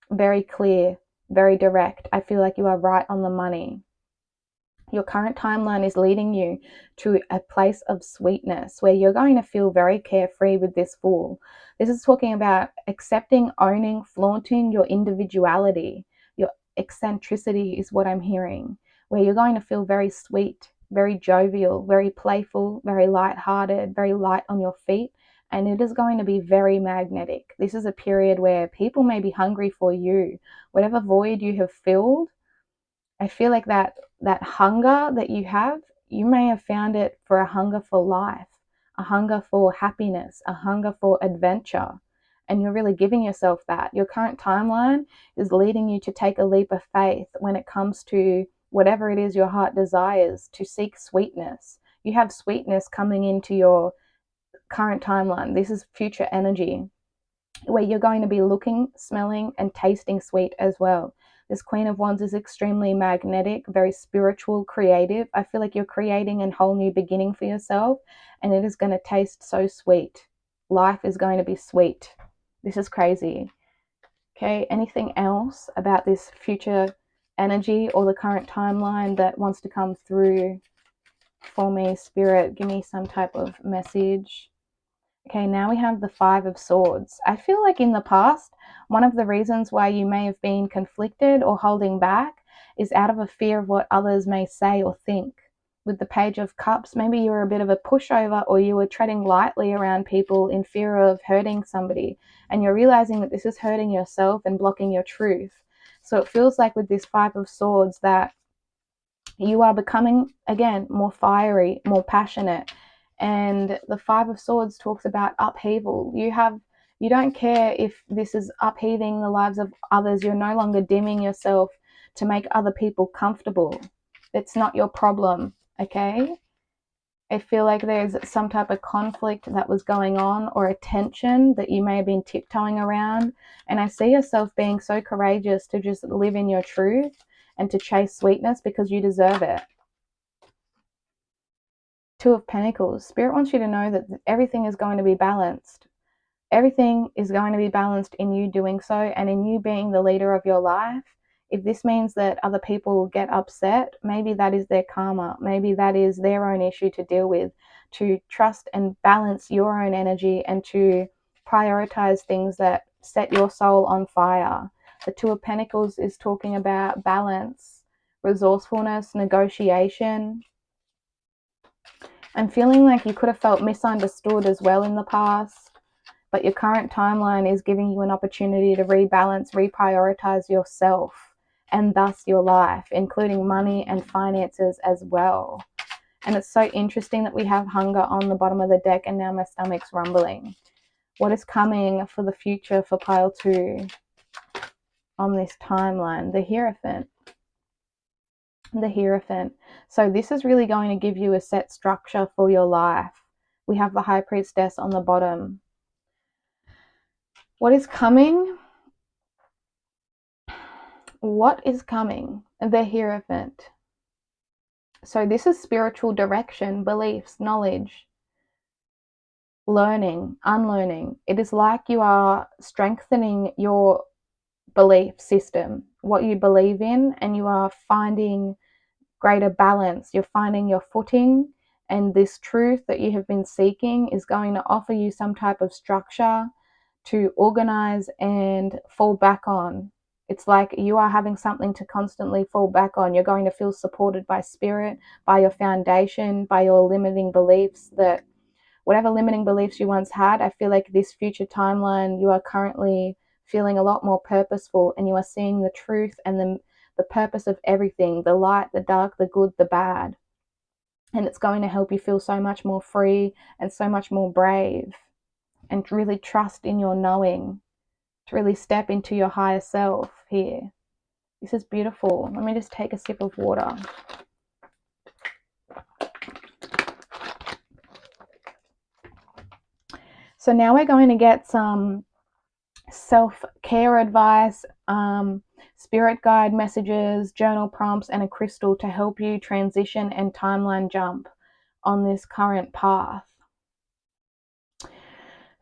very clear, very direct. I feel like you are right on the money. Your current timeline is leading you to a place of sweetness where you're going to feel very carefree with this Fool. This is talking about accepting, owning, flaunting your individuality. Your eccentricity is what I'm hearing, where you're going to feel very sweet, very jovial, very playful, very light-hearted, very light on your feet, and it is going to be very magnetic. This is a period where people may be hungry for you. Whatever void you have filled, I feel like that hunger that you have, you may have found it for a hunger for life, a hunger for happiness, a hunger for adventure, and you're really giving yourself that. Your current timeline is leading you to take a leap of faith when it comes to whatever it is your heart desires, to seek sweetness. You have sweetness coming into your current timeline. This is future energy where you're going to be looking, smelling, and tasting sweet as well. This Queen of Wands is extremely magnetic, very spiritual, creative. I feel like you're creating a whole new beginning for yourself, and it is going to taste so sweet. Life is going to be sweet. This is crazy. Okay, anything else about this future energy or the current timeline that wants to come through for me, Spirit? Give me some type of message. Okay, now we have the Five of Swords. I feel like in the past, one of the reasons why you may have been conflicted or holding back is out of a fear of what others may say or think. With the Page of Cups, maybe you were a bit of a pushover, or you were treading lightly around people in fear of hurting somebody, and you're realizing that this is hurting yourself and blocking your truth. So it feels like with this Five of Swords that you are becoming, again, more fiery, more passionate. And the Five of Swords talks about upheaval. You don't care if this is upheaving the lives of others. You're no longer dimming yourself to make other people comfortable. It's not your problem, okay? I feel like there's some type of conflict that was going on, or a tension that you may have been tiptoeing around. And I see yourself being so courageous to just live in your truth and to chase sweetness because you deserve it. Two of Pentacles. Spirit wants you to know that everything is going to be balanced. Everything is going to be balanced in you doing so, and in you being the leader of your life. If this means that other people get upset, maybe that is their karma. Maybe that is their own issue to deal with. To trust and balance your own energy and to prioritize things that set your soul on fire. The Two of Pentacles is talking about balance, resourcefulness, negotiation. I'm feeling like you could have felt misunderstood as well in the past, but your current timeline is giving you an opportunity to rebalance, reprioritize yourself, and thus your life, including money and finances as well. And it's so interesting that we have hunger on the bottom of the deck, and now my stomach's rumbling. What is coming for the future for pile 2 on this timeline? The Hierophant. The Hierophant. So this is really going to give you a set structure for your life. We have the High Priestess on the bottom. What is coming? What is coming? The Hierophant. So this is spiritual direction, beliefs, knowledge, learning, unlearning. It is like you are strengthening your belief system, what you believe in, and you are finding greater balance. You're finding your footing, and this truth that you have been seeking is going to offer you some type of structure to organize and fall back on. It's like you are having something to constantly fall back on. You're going to feel supported by spirit, by your foundation, by your limiting beliefs, that whatever limiting beliefs you once had, I feel like this future timeline, you are currently feeling a lot more purposeful, and you are seeing the truth and the purpose of everything, the light, the dark, the good, the bad. And it's going to help you feel so much more free and so much more brave, and really trust in your knowing, to really step into your higher self here. This is beautiful. Let me just take a sip of water. So now we're going to get some self-care advice, spirit guide messages, journal prompts, and a crystal to help you transition and timeline jump on this current path.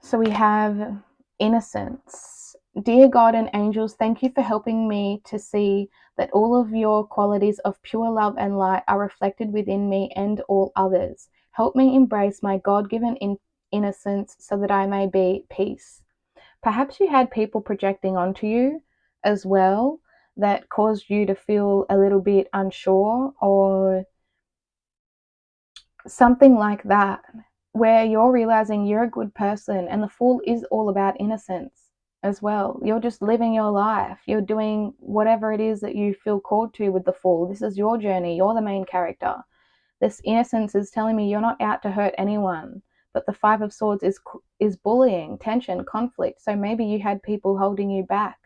So we have innocence. Dear God and angels, thank you for helping me to see that all of your qualities of pure love and light are reflected within me and all others. Help me embrace my God-given innocence so that I may be peace. Perhaps you had people projecting onto you as well that caused you to feel a little bit unsure, or something like that, where you're realizing you're a good person, and the Fool is all about innocence as well. You're just living your life. You're doing whatever it is that you feel called to with the Fool. This is your journey. You're the main character. This innocence is telling me you're not out to hurt anyone. But the Five of Swords is bullying, tension, conflict. So maybe you had people holding you back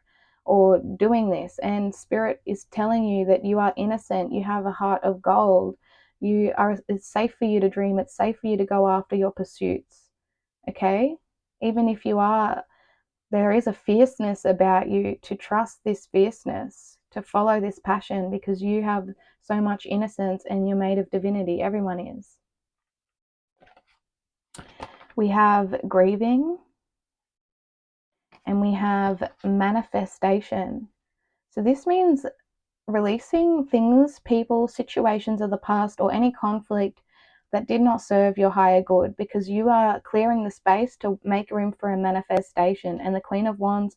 or doing this, and Spirit is telling you that you are innocent. You have a heart of gold. It's safe for you to dream. It's safe for you to go after your pursuits. Okay? Even if there is a fierceness about you, to trust this fierceness, to follow this passion, because you have so much innocence and you're made of divinity. Everyone is. We have grieving, and we have manifestation. So this means releasing things, people, situations of the past, or any conflict that did not serve your higher good, because you are clearing the space to make room for a manifestation. And the Queen of Wands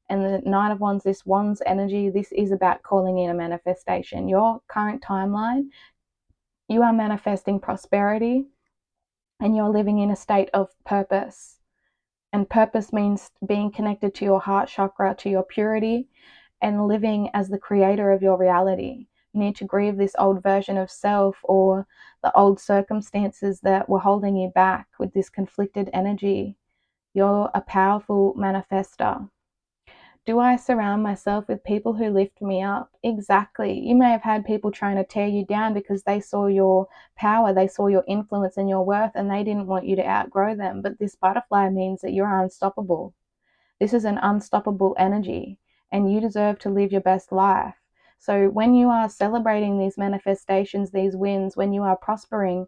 and the Knight of Wands, this Wands energy, this is about calling in a manifestation. Your current timeline, you are manifesting prosperity, and you're living in a state of purpose. And purpose means being connected to your heart chakra, to your purity, and living as the creator of your reality. You need to grieve this old version of self, or the old circumstances that were holding you back with this conflicted energy. You're a powerful manifester. Do I surround myself with people who lift me up? Exactly. You may have had people trying to tear you down because they saw your power, they saw your influence and your worth, and they didn't want you to outgrow them. But this butterfly means that you're unstoppable. This is an unstoppable energy, and you deserve to live your best life. So when you are celebrating these manifestations, these wins, when you are prospering,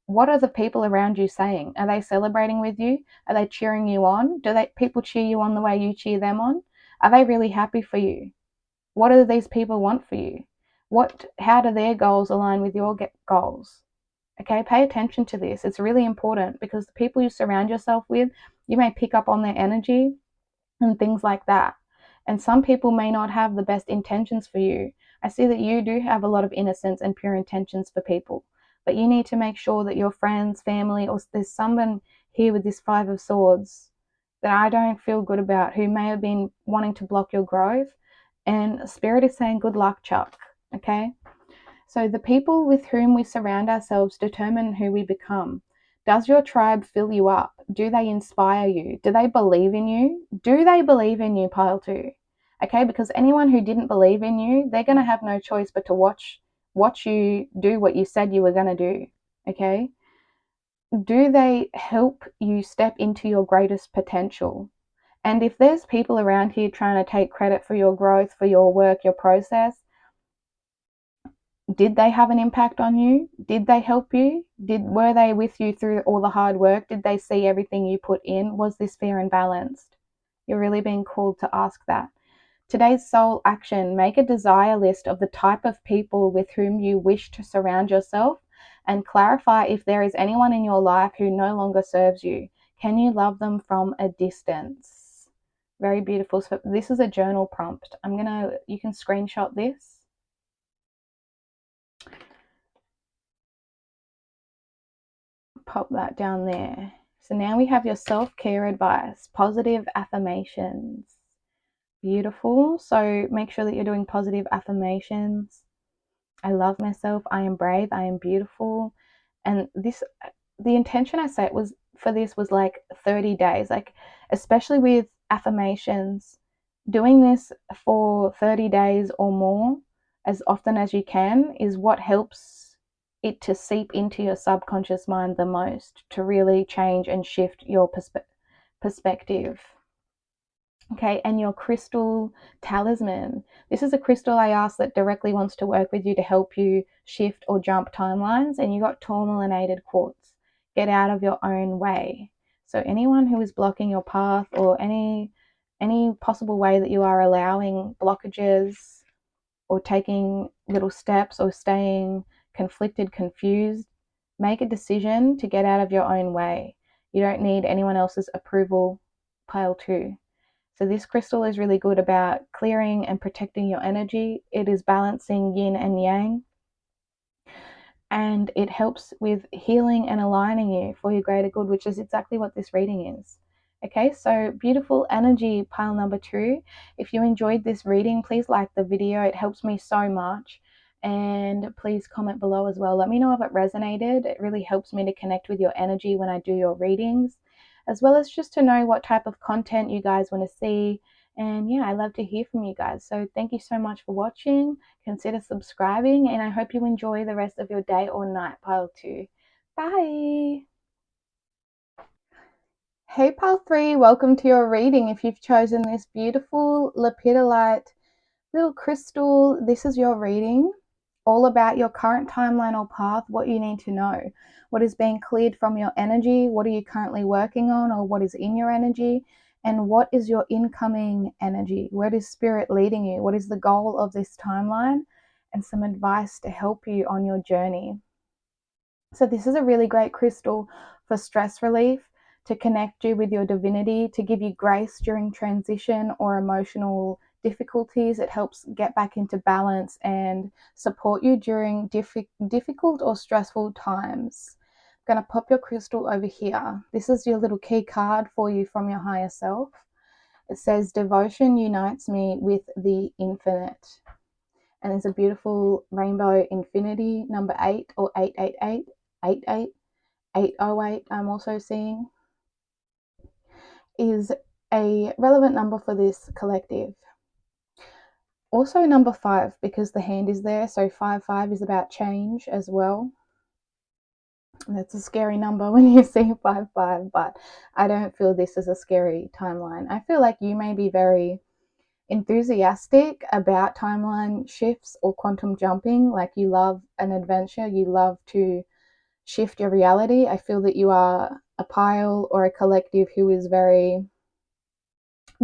what are the people around you saying? Are they celebrating with you? Are they cheering you on? Do people cheer you on the way you cheer them on? Are they really happy for you? What do these people want for you? How do their goals align with your goals? Okay, pay attention to this. It's really important, because the people you surround yourself with, you may pick up on their energy and things like that. And some people may not have the best intentions for you. I see that you do have a lot of innocence and pure intentions for people, but you need to make sure that your friends, family, or there's someone here with this Five of Swords that I don't feel good about, who may have been wanting to block your growth. And Spirit is saying, good luck, Chuck. Okay? So the people with whom we surround ourselves determine who we become. Does your tribe fill you up? Do they inspire you? Do they believe in you? Do they believe in you, pile 2? Okay, because anyone who didn't believe in you, they're going to have no choice but to watch you do what you said you were going to do. Okay? Do they help you step into your greatest potential? And if there's people around here trying to take credit for your growth, for your work, your process, Did they have an impact on you? Did they help you? Were they with you through all the hard work? Did they see everything you put in? Was this fair and balanced? You're really being called to ask that. Today's soul action: make a desire list of the type of people with whom you wish to surround yourself, and clarify if there is anyone in your life who no longer serves you. Can you love them from a distance? Very beautiful. So this is a journal prompt. You can screenshot this. Pop that down there. So now we have your self-care advice, positive affirmations. Beautiful. So make sure that you're doing positive affirmations. I love myself. I am brave. I am beautiful. And the intention I set was for this was like 30 days, like especially with affirmations, doing this for 30 days or more as often as you can is what helps it to seep into your subconscious mind the most, to really change and shift your perspective. Okay, and your crystal talisman. This is a crystal I asked that directly wants to work with you to help you shift or jump timelines, and you got tourmalinated quartz. Get out of your own way. So anyone who is blocking your path, or any possible way that you are allowing blockages or taking little steps or staying conflicted, confused, make a decision to get out of your own way. You don't need anyone else's approval. Pile 2. So this crystal is really good about clearing and protecting your energy. It is balancing yin and yang, and it helps with healing and aligning you for your greater good, which is exactly what this reading is. Okay, so beautiful energy, pile number 2. If you enjoyed this reading, please like the video. It helps me so much. And please comment below as well. Let me know if it resonated. It really helps me to connect with your energy when I do your readings, as well as just to know what type of content you guys want to see. And yeah, I love to hear from you guys. So thank you so much for watching. Consider subscribing, and I hope you enjoy the rest of your day or night, pile 2. Bye. Hey, pile 3, welcome to your reading. If you've chosen this beautiful lepidolite little crystal, this is your reading. All about your current timeline or path, what you need to know, what is being cleared from your energy, what are you currently working on, or what is in your energy, and what is your incoming energy, where is spirit leading you, what is the goal of this timeline, and some advice to help you on your journey. So this is a really great crystal for stress relief, to connect you with your divinity, to give you grace during transition or emotional difficulties. It helps get back into balance and support you during difficult or stressful times. I'm going to pop your crystal over here. This is your little key card for you from your higher self. It says, devotion unites me with the infinite. And there's a beautiful rainbow infinity, number 8 or 888, 88, 808 I'm also seeing, is a relevant number for this collective. Also number 5, because the hand is there, so 55 is about change as well. That's a scary number when you see 55, but I don't feel this is a scary timeline. I feel like you may be very enthusiastic about timeline shifts or quantum jumping, like you love an adventure, you love to shift your reality. I feel that you are a pile or a collective who is very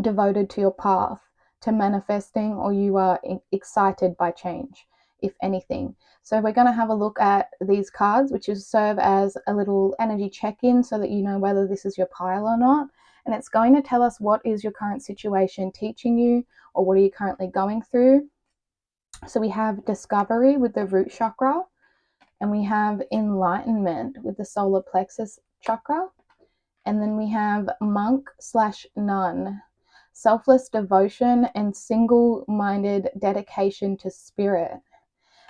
devoted to your path, to manifesting, or you are excited by change, if anything. So we're going to have a look at these cards, which is serve as a little energy check-in so that you know whether this is your pile or not. And it's going to tell us what is your current situation teaching you, or what are you currently going through. So we have discovery with the root chakra, and we have enlightenment with the solar plexus chakra, and then we have monk/nun, selfless devotion and single-minded dedication to spirit.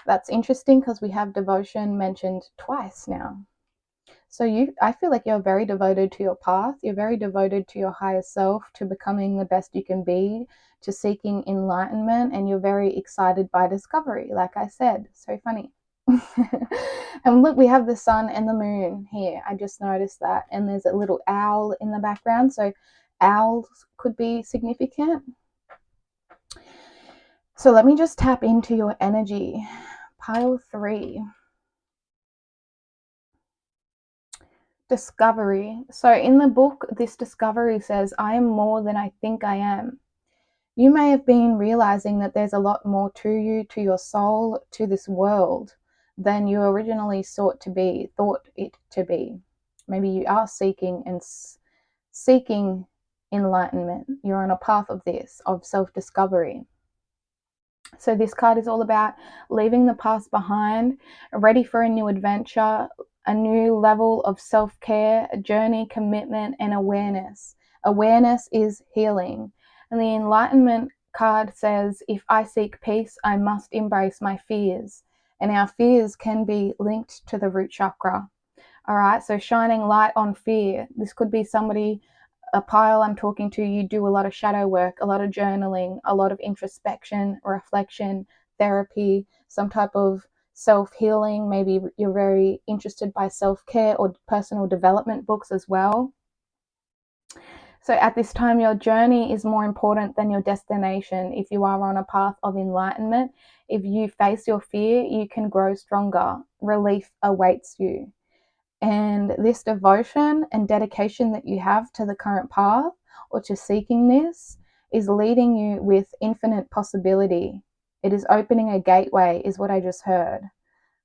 That's interesting because we have devotion mentioned twice now. So I feel like you're very devoted to your path, you're very devoted to your higher self, to becoming the best you can be, to seeking enlightenment, and you're very excited by discovery, like I said. So funny. And look, we have the sun and the moon here. I just noticed that. And there's a little owl in the background. So owls could be significant. So let me just tap into your energy, Pile 3. Discovery. So in the book, this discovery says, I am more than I think I am. You may have been realizing that there's a lot more to you, to your soul, to this world than you originally thought it to be. Maybe you are seeking enlightenment. You're on a path of this, of self-discovery. So this card is all about leaving the past behind, ready for a new adventure, a new level of self-care, a journey, commitment, and awareness. Awareness is healing. And the enlightenment card says, if I seek peace, I must embrace my fears. And our fears can be linked to the root chakra. All right, so shining light on fear. This could be somebody, a pile I'm talking to, you do a lot of shadow work, a lot of journaling, a lot of introspection, reflection, therapy, some type of self-healing. Maybe you're very interested by self-care or personal development books as well. So at this time, your journey is more important than your destination. If you are on a path of enlightenment, if you face your fear, you can grow stronger. Relief awaits you. And this devotion and dedication that you have to the current path or to seeking this is leading you with infinite possibility. It is opening a gateway, is what I just heard.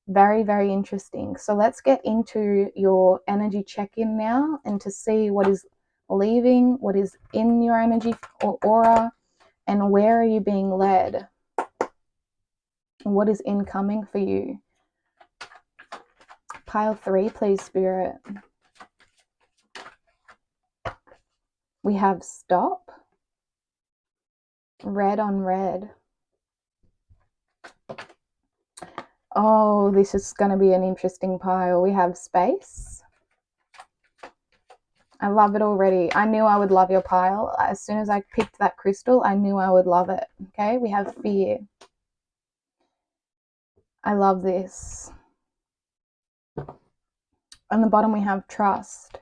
Very, very interesting. So let's get into your energy check-in now and to see what is leaving, what is in your energy or aura, and where are you being led? What is incoming for you? Pile 3, please, Spirit. We have stop. Red on red. Oh, this is going to be an interesting pile. We have space. I love it already. I knew I would love your pile. As soon as I picked that crystal, I knew I would love it. Okay, we have fear. I love this. On the bottom, we have trust.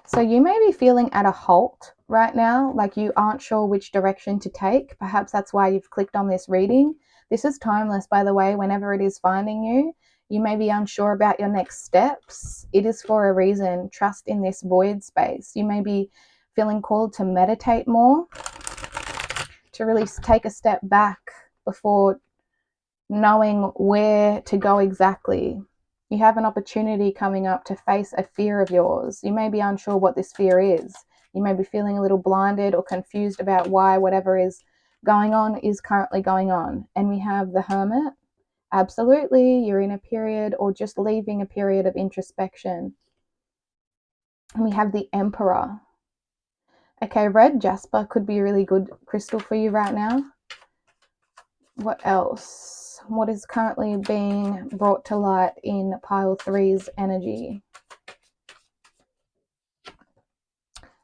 So you may be feeling at a halt right now, like you aren't sure which direction to take. Perhaps that's why you've clicked on this reading. This is timeless, by the way, whenever it is finding you. You may be unsure about your next steps. It is for a reason. Trust in this void space. You may be feeling called to meditate more, to really take a step back before knowing where to go exactly. You have an opportunity coming up to face a fear of yours. You may be unsure what this fear is. You may be feeling a little blinded or confused about why whatever is going on is currently going on. And we have the Hermit. Absolutely, you're in a period or just leaving a period of introspection. And we have the Emperor. Okay, red jasper could be a really good crystal for you right now. What else? What is currently being brought to light in pile 3's energy?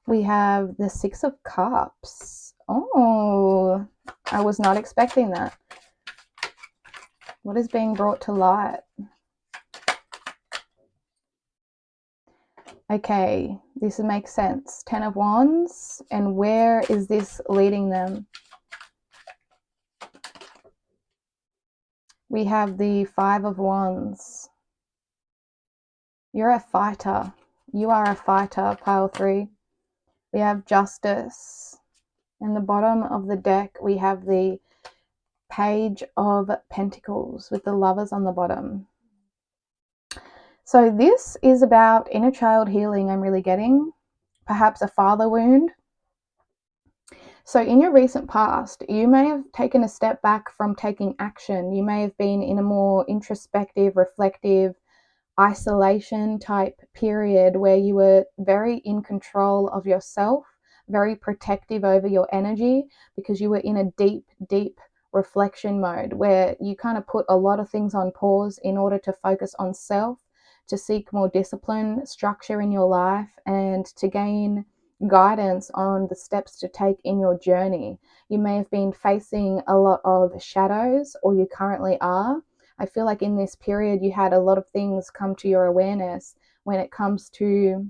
We have the Six of Cups. Oh, I was not expecting that. What is being brought to light? Okay, this makes sense. 10 of Wands. And where is this leading them? We have the Five of Wands. You're a fighter. You are a fighter, pile 3. We have Justice. In the bottom of the deck, we have the Page of Pentacles with the Lovers on the bottom. So this is about inner child healing, I'm really getting. Perhaps a father wound. So in your recent past, you may have taken a step back from taking action. You may have been in a more introspective, reflective, isolation type period where you were very in control of yourself, very protective over your energy, because you were in a deep reflection mode where you kind of put a lot of things on pause in order to focus on self, to seek more discipline, structure in your life, and to gain guidance on the steps to take in your journey. You may have been facing a lot of shadows, or you currently are. I feel like in this period you had a lot of things come to your awareness when it comes to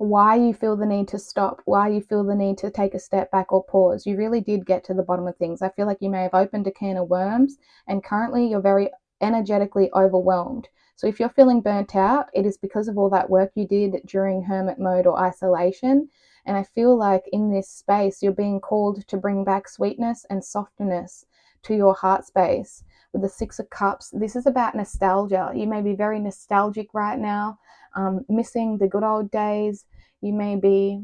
why you feel the need to stop, why you feel the need to take a step back or pause. You really did get to the bottom of things. I feel like you may have opened a can of worms, and currently you're very energetically overwhelmed. So if you're feeling burnt out, it is because of all that work you did during hermit mode or isolation. And I feel like in this space, you're being called to bring back sweetness and softness to your heart space. With the Six of Cups, this is about nostalgia. You may be very nostalgic right now, missing the good old days. You may be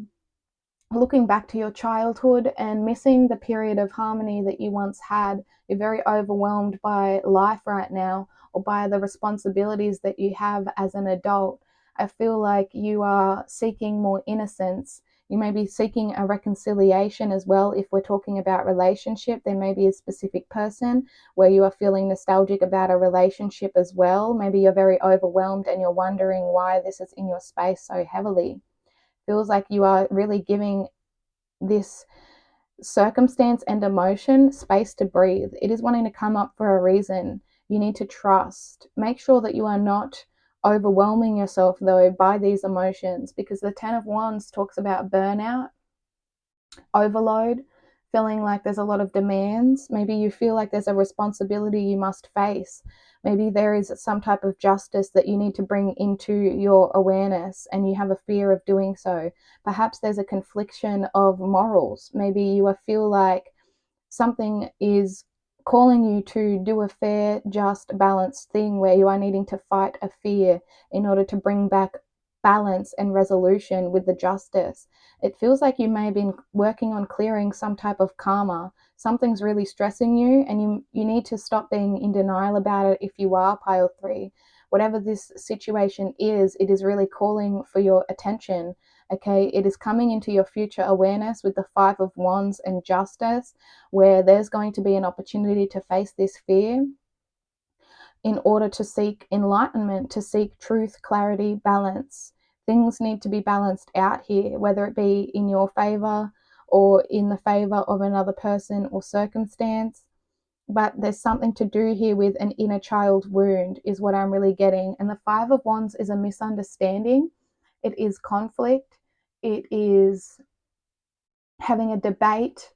looking back to your childhood and missing the period of harmony that you once had. You're very overwhelmed by life right now, or by the responsibilities that you have as an adult. I feel like you are seeking more innocence. You may be seeking a reconciliation as well. If we're talking about relationship, there may be a specific person where you are feeling nostalgic about a relationship as well. Maybe you're very overwhelmed and you're wondering why this is in your space so heavily. Feels like you are really giving this circumstance and emotion space to breathe. It is wanting to come up for a reason. You need to trust. Make sure that you are not overwhelming yourself, though, by these emotions, because the Ten of Wands talks about burnout, overload, feeling like there's a lot of demands. Maybe you feel like there's a responsibility you must face. Maybe there is some type of justice that you need to bring into your awareness, and you have a fear of doing so. Perhaps there's a confliction of morals. Maybe you feel like something is calling you to do a fair, just, balanced thing where you are needing to fight a fear in order to bring back balance and resolution with the justice. It feels like you may have been working on clearing some type of karma. Something's really stressing you, and you need to stop being in denial about it if you are pile 3. Whatever this situation is, it is really calling for your attention. Okay, it is coming into your future awareness with the Five of Wands and Justice, where there's going to be an opportunity to face this fear in order to seek enlightenment, to seek truth, clarity, balance. Things need to be balanced out here, whether it be in your favor or in the favor of another person or circumstance. But there's something to do here with an inner child wound, is what I'm really getting. And the Five of Wands is a misunderstanding. It is conflict. It is having a debate,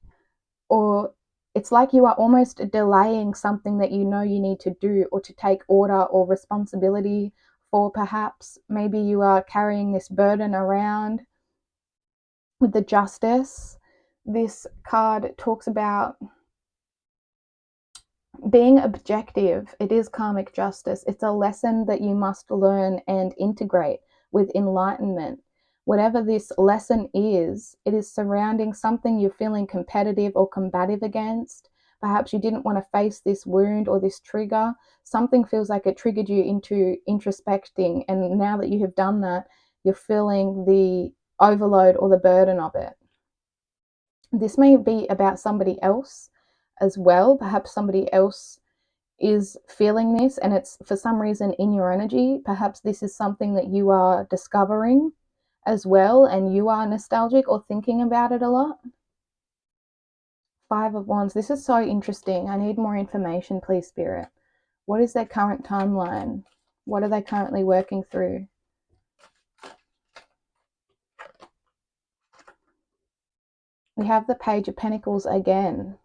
or it's like you are almost delaying something that you know you need to do or to take order or responsibility for. Perhaps maybe you are carrying this burden around. With the Justice, this card talks about being objective. It is karmic justice. It's a lesson that you must learn and integrate with enlightenment. Whatever this lesson is, it is surrounding something you're feeling competitive or combative against. Perhaps you didn't want to face this wound or this trigger. Something feels like it triggered you into introspecting, and now that you have done that, you're feeling the overload or the burden of it. This may be about somebody else as well. Perhaps somebody else is feeling this and it's for some reason in your energy. Perhaps this is something that you are discovering as well, and you are nostalgic or thinking about it a lot. Five of Wands. This is so interesting. I need more information, please, Spirit. What is their current timeline? What are they currently working through? We have the Page of Pentacles again.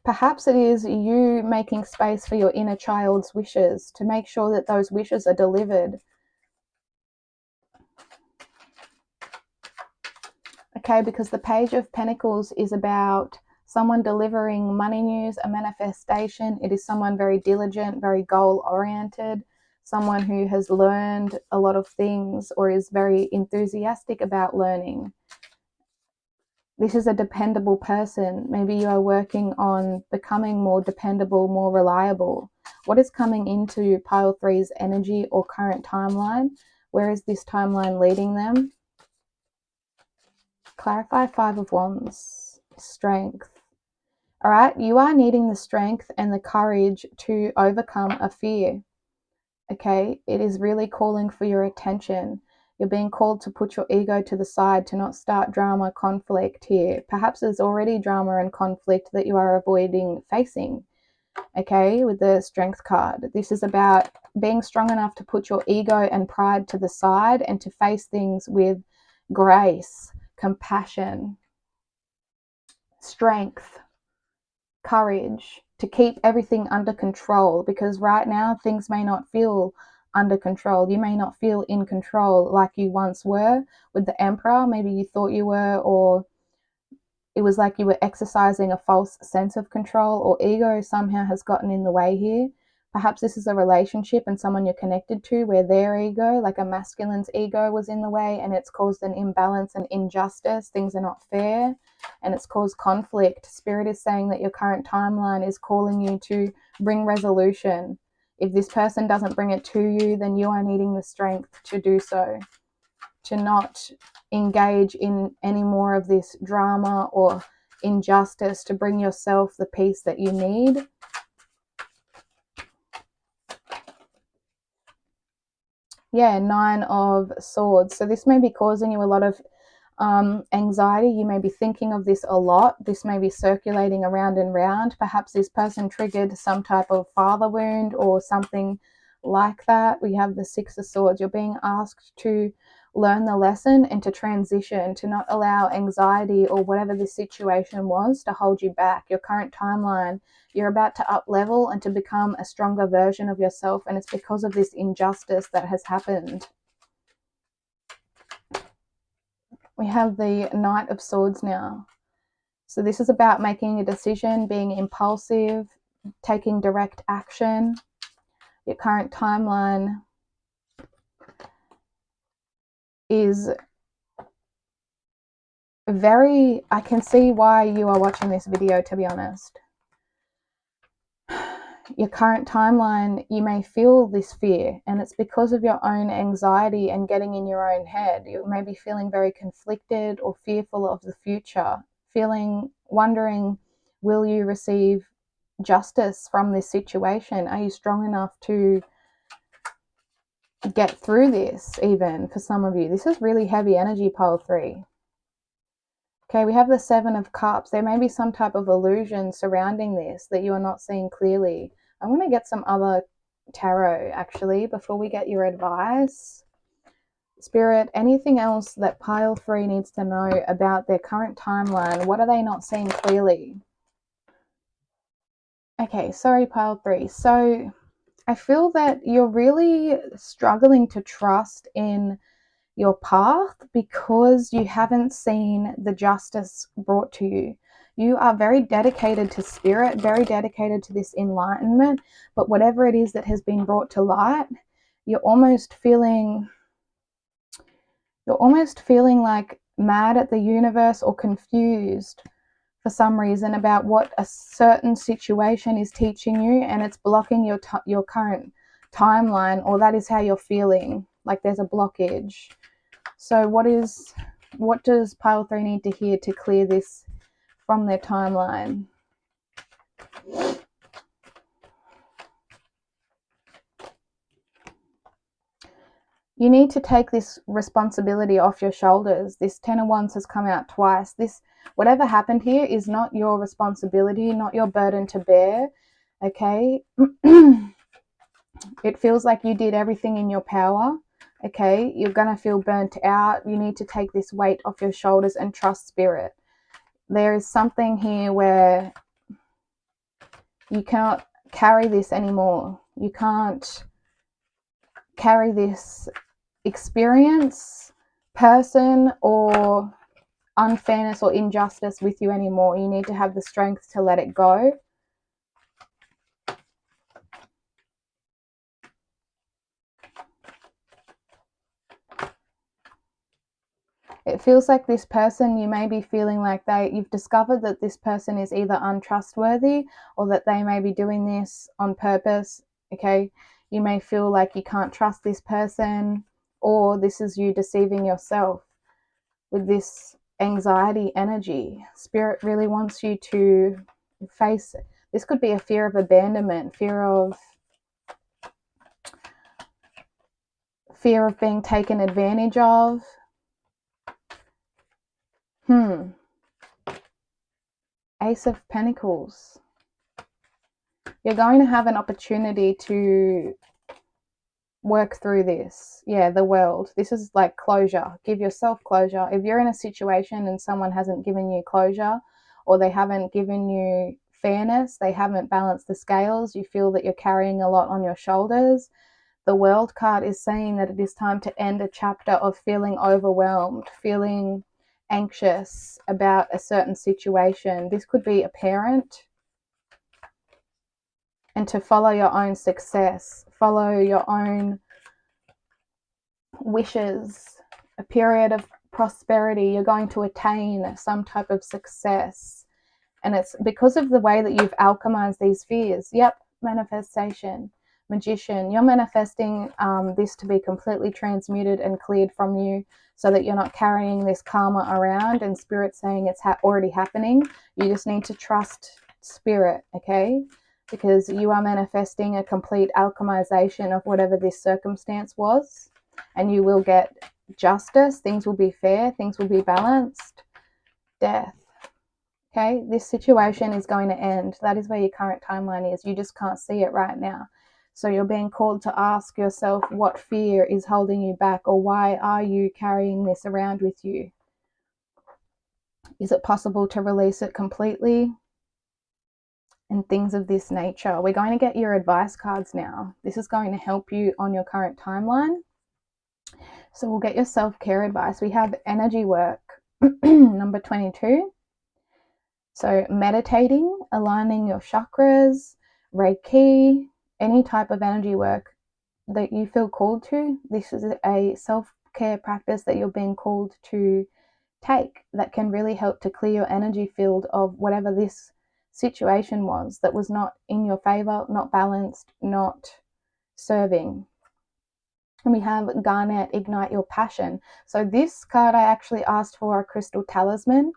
Perhaps it is you making space for your inner child's wishes, to make sure that those wishes are delivered. Okay, because the Page of Pentacles is about someone delivering money news, a manifestation. It is someone very diligent, very goal-oriented, someone who has learned a lot of things or is very enthusiastic about learning. This is a dependable person. Maybe you are working on becoming more dependable, more reliable. What is coming into pile 3's energy or current timeline? Where is this timeline leading them? Clarify. Five of Wands. Strength. All right, you are needing the strength and the courage to overcome a fear. Okay, it is really calling for your attention. You're being called to put your ego to the side, to not start drama, conflict here. Perhaps there's already drama and conflict that you are avoiding facing. okay, with the Strength card. This is about being strong enough to put your ego and pride to the side and to face things with grace, compassion, strength, courage, to keep everything under control, because right now things may not feel under control. You may not feel in control like you once were with the Emperor. Maybe you thought you were, or it was like you were exercising a false sense of control, or ego somehow has gotten in the way here. Perhaps this is a relationship and someone you're connected to where their ego, like a masculine's ego, was in the way, and it's caused an imbalance and injustice. Things are not fair and it's caused conflict. Spirit is saying that your current timeline is calling you to bring resolution. If this person doesn't bring it to you, then you are needing the strength to do so, to not engage in any more of this drama or injustice, to bring yourself the peace that you need. Yeah, 9 of Swords. So this may be causing you a lot of anxiety. You may be thinking of this a lot. This may be circulating around and round. Perhaps this person triggered some type of father wound or something like that. We have the 6 of Swords. You're being asked to learn the lesson and to transition, to not allow anxiety or whatever the situation was to hold you back. Your current timeline, you're about to up level and to become a stronger version of yourself, and it's because of this injustice that has happened. We have the Knight of Swords now. So this is about making a decision, being impulsive, taking direct action. Your current timeline is very, I can see why you are watching this video, to be honest. Your current timeline, you may feel this fear, and it's because of your own anxiety and getting in your own head. You may be feeling very conflicted or fearful of the future, wondering, will you receive justice from this situation? Are you strong enough to get through this? Even for some of you, this is really heavy energy, pole 3. Okay, we have the 7 of Cups. There may be some type of illusion surrounding this that you are not seeing clearly. I'm going to get some other tarot, actually, before we get your advice. Spirit, anything else that pile 3 needs to know about their current timeline? What are they not seeing clearly? Okay, sorry, pile 3. So I feel that you're really struggling to trust in your path because you haven't seen the justice brought to you. You are very dedicated to spirit, very dedicated to this enlightenment, but whatever it is that has been brought to light, you're almost feeling like mad at the universe or confused for some reason about what a certain situation is teaching you, and it's blocking your current timeline, or that is how you're feeling, like there's a blockage. So what does pile 3 need to hear to clear this from their timeline? You need to take this responsibility off your shoulders. This 10 of Wands has come out twice. Whatever happened here is not your responsibility, not your burden to bear. Okay? It feels like you did everything in your power. Okay? You're going to feel burnt out. You need to take this weight off your shoulders and trust spirit. There is something here where you cannot carry this anymore. You can't carry this experience, person, or unfairness or injustice with you anymore. You need to have the strength to let it go. It feels like this person, you may be feeling like you've discovered that this person is either untrustworthy or that they may be doing this on purpose. Okay, you may feel like you can't trust this person, or this is you deceiving yourself with this anxiety energy. Spirit really wants you to face it. This could be a fear of abandonment, fear of being taken advantage of. Ace of Pentacles. You're going to have an opportunity to work through this. Yeah, the world. This is like closure. Give yourself closure. If you're in a situation and someone hasn't given you closure, or they haven't given you fairness, they haven't balanced the scales, you feel that you're carrying a lot on your shoulders, the World card is saying that it is time to end a chapter of feeling overwhelmed, feeling anxious about a certain situation. This could be a parent, and to follow your own success, follow your own wishes, a period of prosperity. You're going to attain some type of success. And it's because of the way that you've alchemized these fears. Yep, manifestation, magician. You're manifesting this to be completely transmuted and cleared from you, so that you're not carrying this karma around and spirit saying it's already happening. You just need to trust spirit, okay? Because you are manifesting a complete alchemization of whatever this circumstance was, and you will get justice. Things will be fair. Things will be balanced. Death. Okay, this situation is going to end. That is where your current timeline is. You just can't see it right now. So you're being called to ask yourself what fear is holding you back, or why are you carrying this around with you? Is it possible to release it completely? And things of this nature. We're going to get your advice cards now. This is going to help you on your current timeline. So we'll get your self-care advice. We have energy work, number 22. So meditating, aligning your chakras, Reiki, any type of energy work that you feel called to. This is a self-care practice that you're being called to take that can really help to clear your energy field of whatever this situation was that was not in your favor, not balanced, not serving. And we have Garnet, ignite your passion. So this card, I actually asked for a crystal talisman,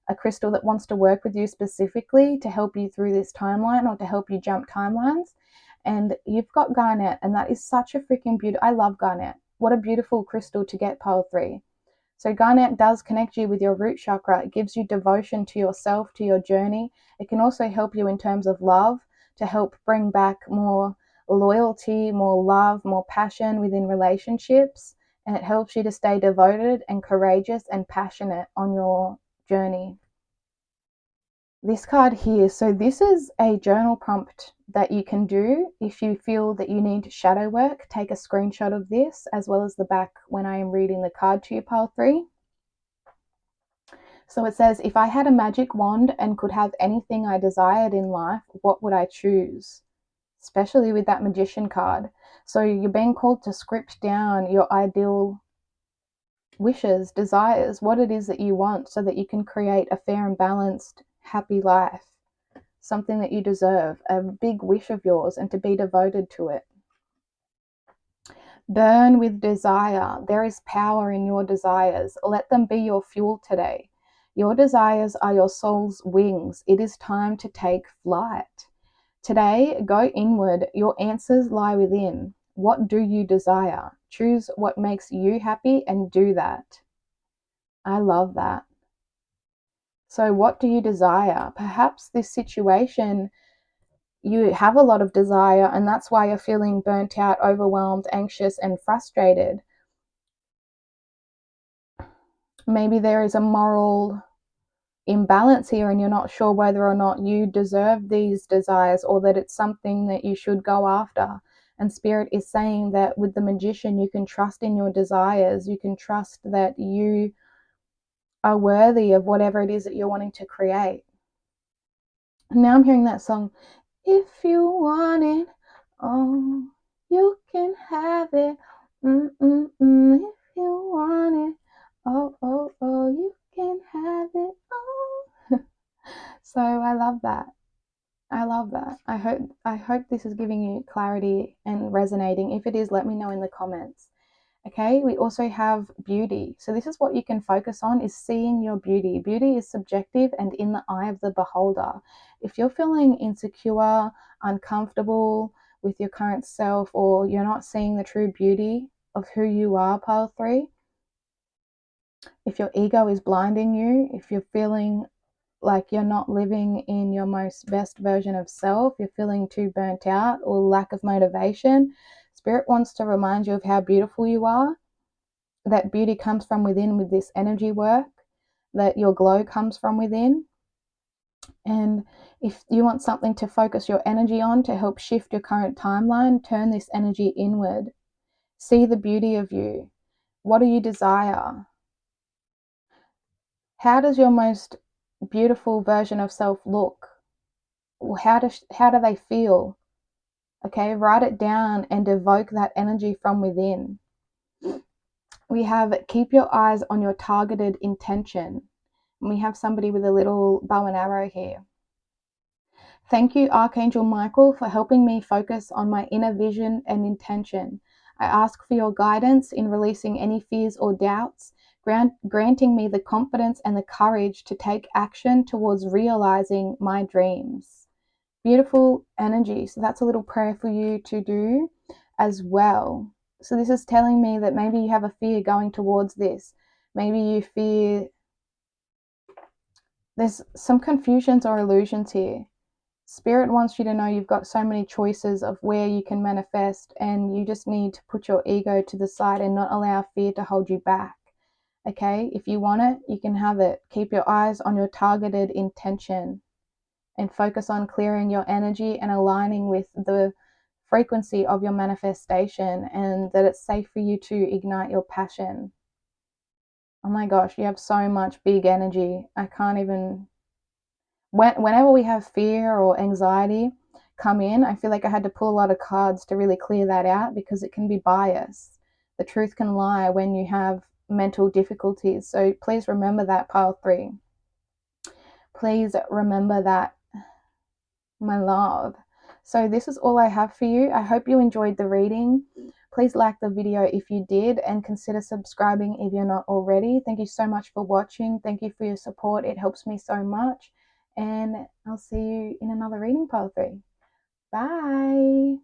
a crystal that wants to work with you specifically to help you through this timeline or to help you jump timelines. And you've got Garnet, and that is such a freaking beautiful, I love Garnet. What a beautiful crystal to get, pile 3. So Garnet does connect you with your root chakra. It gives you devotion to yourself, to your journey. It can also help you in terms of love, to help bring back more loyalty, more love, more passion within relationships. And it helps you to stay devoted and courageous and passionate on your journey. This card here, so this is a journal prompt that you can do if you feel that you need shadow work. Take a screenshot of this as well as the back when I am reading the card to you, pile 3. So it says, if I had a magic wand and could have anything I desired in life, what would I choose? Especially with that magician card. So you're being called to script down your ideal wishes, desires, what it is that you want, so that you can create a fair and balanced, happy life. Something that you deserve, a big wish of yours, and to be devoted to it. Burn with desire. There is power in your desires. Let them be your fuel today. Your desires are your soul's wings. It is time to take flight. Today, go inward. Your answers lie within. What do you desire? Choose what makes you happy and do that. I love that. So what do you desire? Perhaps this situation, you have a lot of desire, and that's why you're feeling burnt out, overwhelmed, anxious, and frustrated. Maybe there is a moral imbalance here, and you're not sure whether or not you deserve these desires, or that it's something that you should go after. And Spirit is saying that with the magician, you can trust in your desires. You can trust that you are worthy of whatever it is that you're wanting to create. Now I'm hearing that song, if you want it, oh, you can have it. If you want it, oh, oh, oh, you can have it. Oh. So I love that. I love that. I hope this is giving you clarity and resonating. If it is, let me know in the comments. Okay, we also have beauty. So this is what you can focus on, is seeing your beauty. Beauty is subjective and in the eye of the beholder. If you're feeling insecure, uncomfortable with your current self, or you're not seeing the true beauty of who you are, pile 3, if your ego is blinding you, if you're feeling like you're not living in your most best version of self, you're feeling too burnt out or lack of motivation, Spirit wants to remind you of how beautiful you are, that beauty comes from within with this energy work, that your glow comes from within. And if you want something to focus your energy on to help shift your current timeline, turn this energy inward. See the beauty of you. What do you desire? How does your most beautiful version of self look? How do they feel? Okay, write it down and evoke that energy from within. We have keep your eyes on your targeted intention. And we have somebody with a little bow and arrow here. Thank you, Archangel Michael, for helping me focus on my inner vision and intention. I ask for your guidance in releasing any fears or doubts, granting me the confidence and the courage to take action towards realizing my dreams. Beautiful energy. So that's a little prayer for you to do as well. So this is telling me that maybe you have a fear going towards this. Maybe you fear there's some confusions or illusions here. Spirit wants you to know you've got so many choices of where you can manifest, and you just need to put your ego to the side and not allow fear to hold you back. Okay, if you want it, you can have it. Keep your eyes on your targeted intention and focus on clearing your energy and aligning with the frequency of your manifestation, and that it's safe for you to ignite your passion. Oh my gosh, you have so much big energy. I can't even. Whenever we have fear or anxiety come in, I feel like I had to pull a lot of cards to really clear that out, because it can be biased. The truth can lie when you have mental difficulties. So please remember that, pile 3. Please remember that, my love. So this is all I have for you. I hope you enjoyed the reading. Please like the video if you did, and consider subscribing if you're not already. Thank you so much for watching. Thank you for your support. It helps me so much. And I'll see you in another reading, pile 3. Bye.